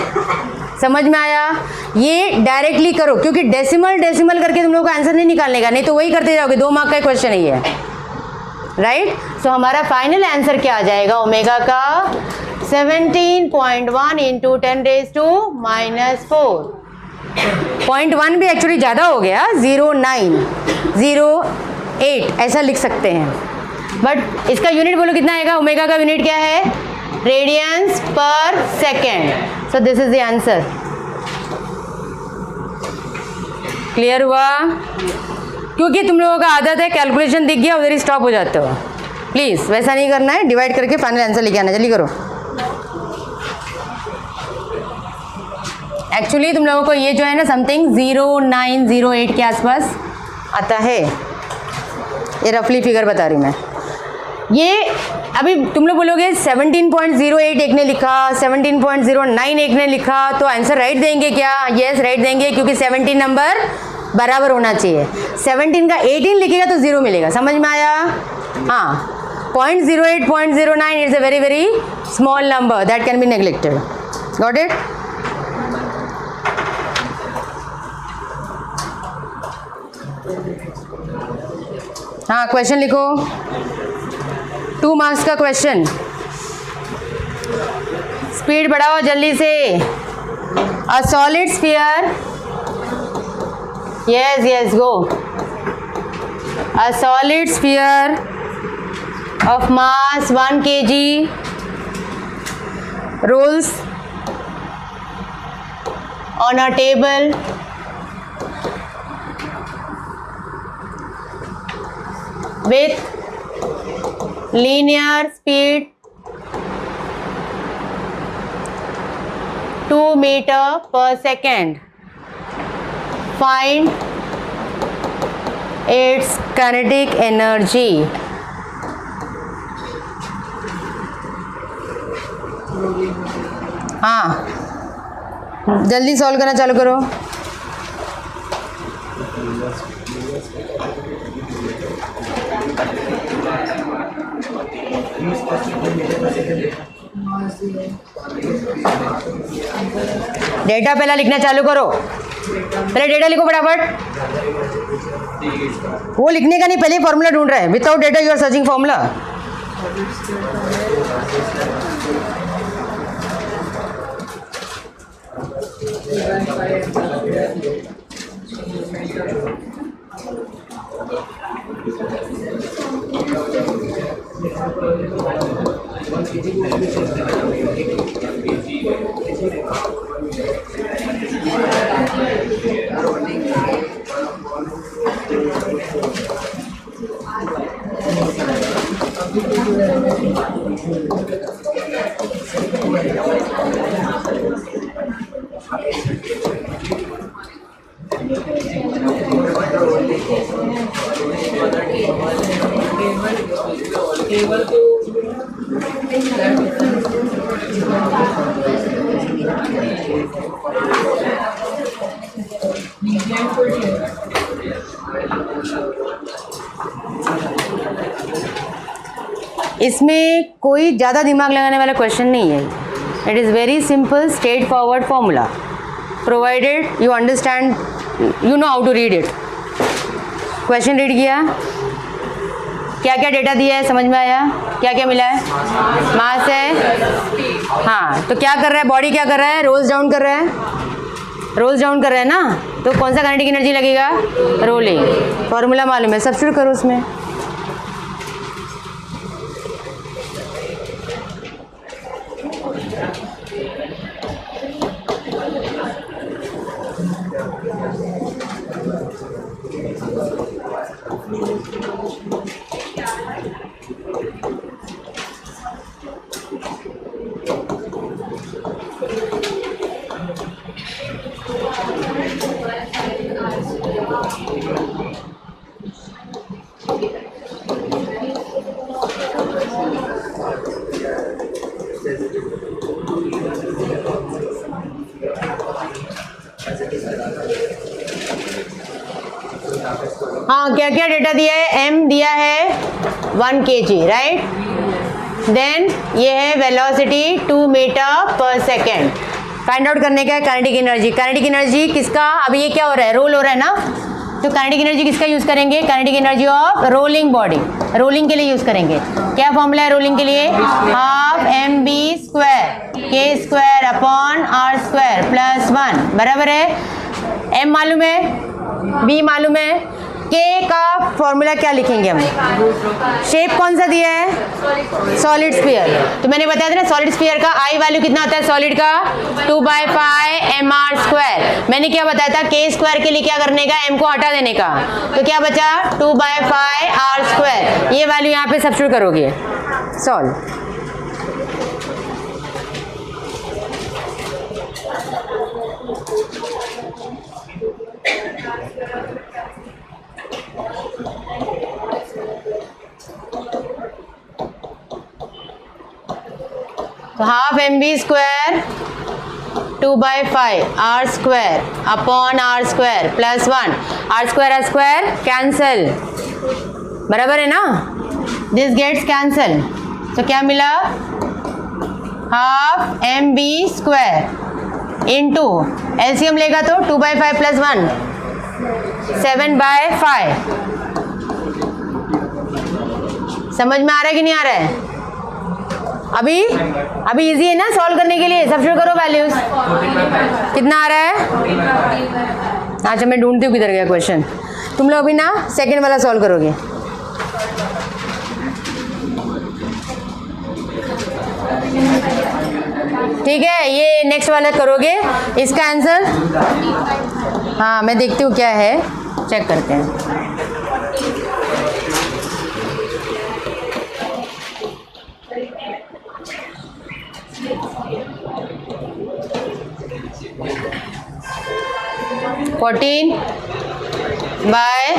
Speaker 1: समझ में आया? ये डायरेक्टली करो, क्योंकि डेसिमल करके तुम लोगों का आंसर नहीं निकालने का, नहीं तो वही करते जाओगे, 2 मार्क का क्वेश्चन है ये, राइट। सो हमारा फाइनल आंसर क्या आ जाएगा ओमेगा का 17.1 इंटू 10⁻⁻4। 0.1 भी एक्चुअली ज़्यादा हो गया, 0908 ऐसा लिख सकते हैं, बट इसका यूनिट बोलो कितना आएगा? ओमेगा का यूनिट क्या है? रेडियंस पर second. So this is the answer. Clear हुआ? क्योंकि तुम लोगों का आदत है कैलकुलेशन दिख गया उधर ही स्टॉप हो जाते हो, प्लीज़ वैसा नहीं करना है, डिवाइड करके फाइनल आंसर लेके आना, जल्दी करो। एक्चुअली तुम लोगों को ये जो है ना समथिंग 0908 के आसपास आता है, ये रफली फिगर बता रही मैं। ये अभी तुम लोग बोलोगे 17.08 एक ने लिखा, 17.09 एक ने लिखा, तो आंसर राइट देंगे क्या? यस राइट देंगे, क्योंकि 17 नंबर बराबर होना चाहिए। 17 का 18 लिखेगा तो 0 मिलेगा, समझ में आया? हाँ, 0.08 0.09 it's a very very small number that can be neglected. Got it? हाँ, क्वेश्चन लिखो, 2 मार्क्स का क्वेश्चन। स्पीड बढ़ाओ जल्दी से। A solid sphere, yes go. A solid sphere of mass 1 kg rolls on a table with linear speed 2 meter per second. Find its kinetic energy. हाँ, जल्दी solve करना चालू करो। डेटा पहला लिखना चालू करो, पहले डेटा लिखो फटाफट। वो लिखने का नहीं, पहले फॉर्मूला ढूंढ रहा है। Without data you are searching formula. इसमें कोई ज़्यादा दिमाग लगाने वाला क्वेश्चन नहीं है। It is very simple straight forward formula, provided you understand, you know how to read it. Question read किया, क्या क्या डेटा दिया है, समझ में आया? क्या क्या मिला है? मास है, हाँ। तो क्या कर रहा है बॉडी, क्या कर रहा है? रोल्स डाउन कर रहा है, रोल्स डाउन कर रहा है ना, तो कौन सा काइनेटिक एनर्जी लगेगा? रोलिंग। फॉर्मूला मालूम है, सब्स्टिट्यूट करो उसमें।
Speaker 5: Okay.
Speaker 1: हाँ, क्या क्या डेटा दिया है? m दिया है 1 kg, राइट? देन ये है वेलोसिटी 2 मीटर पर सेकेंड। फाइंड आउट करने का है काइनेटिक एनर्जी। काइनेटिक एनर्जी किसका? अभी ये क्या हो रहा है? रोल हो रहा है ना, तो काइनेटिक एनर्जी किसका यूज करेंगे? Kinetic energy of rolling body, rolling के लिए यूज करेंगे। क्या फॉर्मूला है रोलिंग के लिए? Half mb square k square upon r square plus 1, बराबर है। m मालूम है, b मालूम है, k का फॉर्मूला क्या लिखेंगे हम? शेप कौन सा दिया है? Solid sphere. तो मैंने बताया था ना सॉलिड स्फीयर का आई वैल्यू कितना होता है सॉलिड का? 2/5 mr स्क्वायर। मैंने क्या बताया था? k स्क्वायर के लिए क्या करने का? m को हटा देने का। तो क्या बचा? 2/5 r स्क्वायर। ये वैल्यू यहाँ पे सब्स्टिट्यूट करोगे, सॉल्व। तो half mb square 2/5 r square upon r square plus 1, r square cancel, बराबर है ना? दिस गेट्स कैंसल, तो क्या मिला? Half mb square into LCM लेगा तो 2/5 प्लस 1 7/5। समझ में आ रहा है कि नहीं आ रहा है? अभी इजी है ना सॉल्व करने के लिए? सब्स्टिट्यूट करो वैल्यूज। कितना आ रहा है? अच्छा, मैं ढूंढती हूँ किधर गया क्वेश्चन। तुम लोग अभी ना सेकंड वाला सॉल्व करोगे। ठीक है, ये नेक्स्ट वाला करोगे। इसका आंसर हाँ मैं देखती हूँ क्या है, चेक करते हैं। Fourteen bye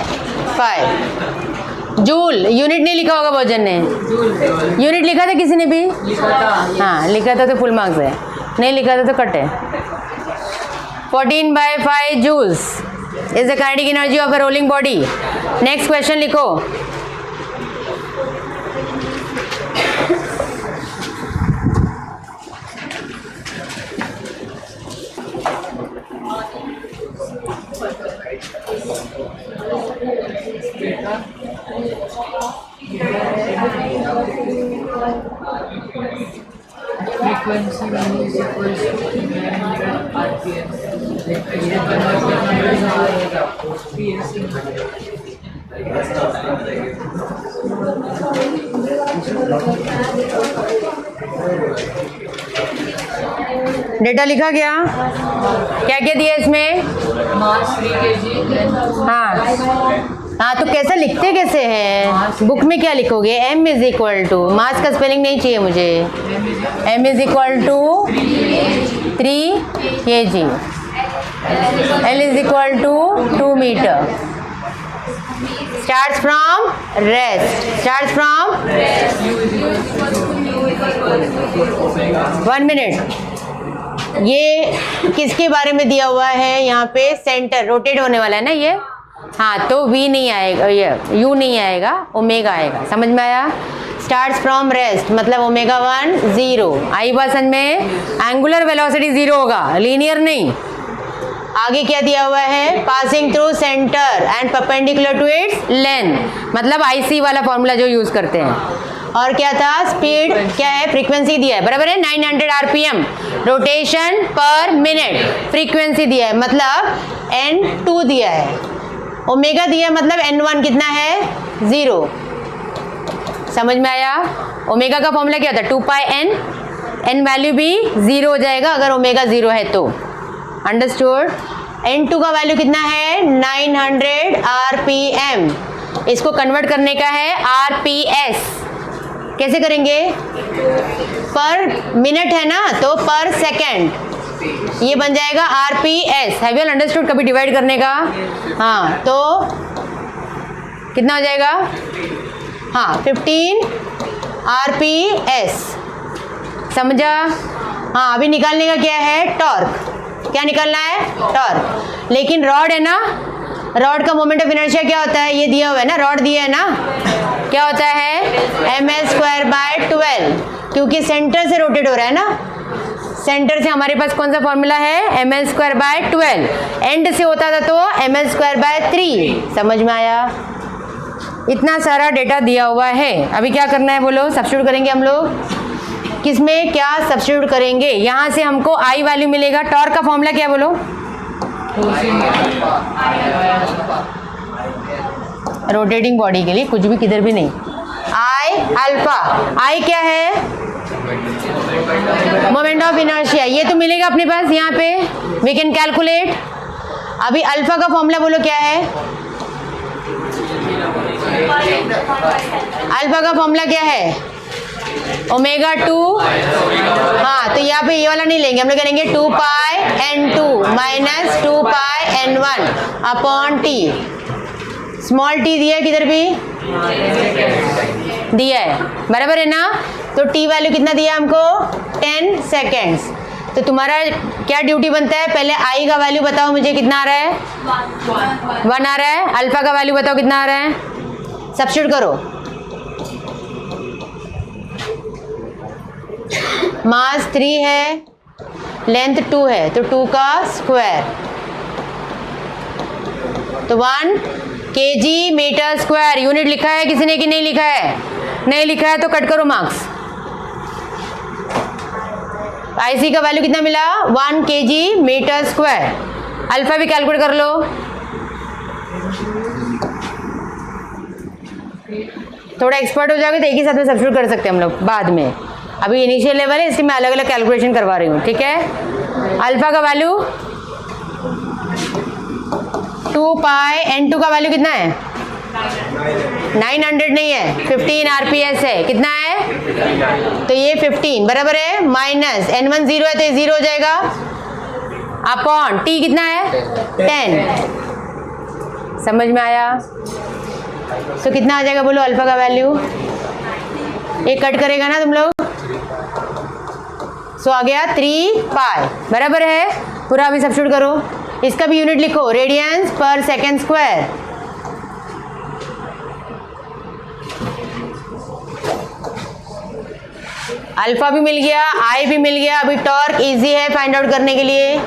Speaker 1: 5 joule. यूनिट नहीं लिखा होगा भोजन ने? यूनिट लिखा था किसी ने भी? हाँ लिखा था तो फुल मार्क्स है, नहीं लिखा था तो कट है। 14/5 joules is the kinetic energy of a rolling body. Next question लिखो।
Speaker 4: frequency value is equals to 900 rpm. ये कन्वर्ट करना पड़ेगा PLC
Speaker 1: डेटा लिखा गया? क्या क्या दिया इसमें?
Speaker 4: मास 3 kg।
Speaker 1: हाँ तो कैसे लिखते कैसे हैं? बुक में क्या लिखोगे? m is equal to, mass का स्पेलिंग नहीं चाहिए मुझे, m is equal to 3 kg, l is equal to 2 metre. Starts from rest, starts from 1 minute. ये किसके बारे में दिया हुआ है? यहाँ पे सेंटर रोटेट होने वाला है ना ये। हाँ तो v नहीं आएगा, ये u नहीं आएगा, ओमेगा आएगा। समझ में आया? स्टार्ट्स फ्रॉम रेस्ट मतलब ओमेगा 1 0। आई बात समझ में? एंगुलर वेलोसिटी 0 होगा, लीनियर नहीं। आगे क्या दिया हुआ है? Passing through centre and perpendicular to its length, मतलब आईसी वाला फॉर्मूला जो यूज करते हैं। और क्या था? स्पीड क्या है? फ्रीक्वेंसी दिया है, बराबर है 900 आरपीएम, रोटेशन पर मिनट। फ्रीक्वेंसी दिया है मतलब n2 दिया है, ओमेगा दिया है मतलब n1 कितना है? 0। समझ में आया? ओमेगा का फॉर्मूला क्या था? 2πn, n वैल्यू भी 0 हो जाएगा अगर ओमेगा 0 है तो। अंडरस्टूड? n2 का वैल्यू कितना है? 900 आरपीएम। इसको कन्वर्ट करने का है आरपीएस। कैसे करेंगे? पर मिनट है ना तो पर सेकेंड, ये बन जाएगा आरपीएस। Have you understood? कभी डिवाइड करने का? हाँ तो कितना हो जाएगा? हाँ 15 आरपीएस। समझा? हाँ अभी निकालने का क्या है? टॉर्क। क्या निकालना है? टॉर्क। लेकिन रॉड है ना, रॉड का मोमेंट ऑफ इनर्शिया क्या होता है? ये दिया हुआ है ना, रॉड दिया है ना, क्या होता है? ml²/12, क्योंकि सेंटर से रोटेट हो रहा है ना, सेंटर से हमारे पास कौन सा फॉर्मूला है? ml²/12, एंड से होता था तो ml²/3। समझ में आया? इतना सारा डेटा दिया हुआ है। अभी क्या करना है बोलो? सब्स्टिट्यूट करेंगे हम लोग। किसमें क्या सब्स्टिट्यूट करेंगे? यहाँ से हमको आई वैल्यू मिलेगा। टॉर्क का फॉर्मूला क्या बोलो? रोटेटिंग बॉडी के लिए कुछ भी किधर भी नहीं, आई अल्फा। आई क्या है? Moment of inertia. ये तो मिलेगा अपने पास यहाँ पे, वी कैन कैलकुलेट। अभी अल्फा का फॉर्मूला बोलो क्या है? अल्फा का फॉर्मूला क्या है? ओमेगा 2। हाँ, तो यहाँ पे ये वाला नहीं लेंगे, हम लोग करेंगे 2πn2 minus 2πn1 upon T. Small T दिया है, किधर भी दिया है, बराबर है ना? तो टी वैल्यू कितना दिया हमको? 10 सेकेंड्स। तो तुम्हारा क्या ड्यूटी बनता है? पहले आई का वैल्यू बताओ मुझे, कितना आ रहा है? 1 आ रहा है। अल्फा का वैल्यू बताओ कितना आ रहा है? सब्स्टिट्यूट करो। मास 3 है, लेंथ 2 है, तो 2 का स्क्वायर, तो 1 kg/m²। यूनिट लिखा है किसी ने कि नहीं लिखा है? नहीं लिखा है तो कट करो मार्क्स। आईसी का वैल्यू कितना मिला? 1 kg/m²। अल्फा भी कैलकुलेट कर लो। थोड़ा एक्सपर्ट हो जाओगे तो एक ही साथ में सब्स्टिट्यूट कर सकते हैं हम लोग बाद में। अभी इनिशियल लेवल है, इसलिए मैं अलग अलग कैलकुलेशन करवा रही हूँ, ठीक है? अल्फा का वैल्यू 2πn2 का वैल्यू कितना है? 900 नहीं है, 15 RPS है। कितना है? तो ये 15 बराबर है, माइनस n1 0 है तो ये 0 हो जाएगा, अपॉन टी कितना है? 10। समझ में आया? तो कितना आ जाएगा बोलो अल्फा का वैल्यू? एक कट करेगा ना तुम लोग, सो आ गया 3π, बराबर है। पूरा अभी सब्स्टिट्यूट करो। इसका भी यूनिट लिखो, रेडियंस पर सेकेंड स्क्वायर। अल्फा भी मिल गया, आई भी मिल गया। अभी टॉर्क इजी है फाइंड आउट करने के लिए।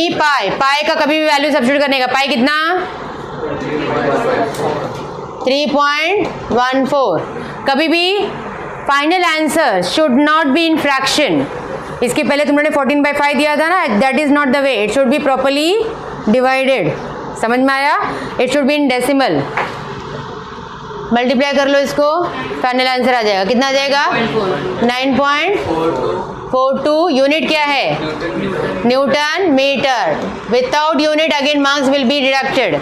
Speaker 1: पाई का कभी भी वैल्यू सब्स्टिट्यूट करने का। पाई कितना? 3.14। कभी भी final answer should not be in fraction. इसके पहले तुमने 14/5 दिया था ना, that is not the way. It should be properly divided. समझ में आया? It should be in decimal. Multiply कर लो इसको, फाइनल आंसर आ जाएगा। कितना आ जाएगा? 9.42। यूनिट क्या है? Newton metre. Without unit again marks will be deducted.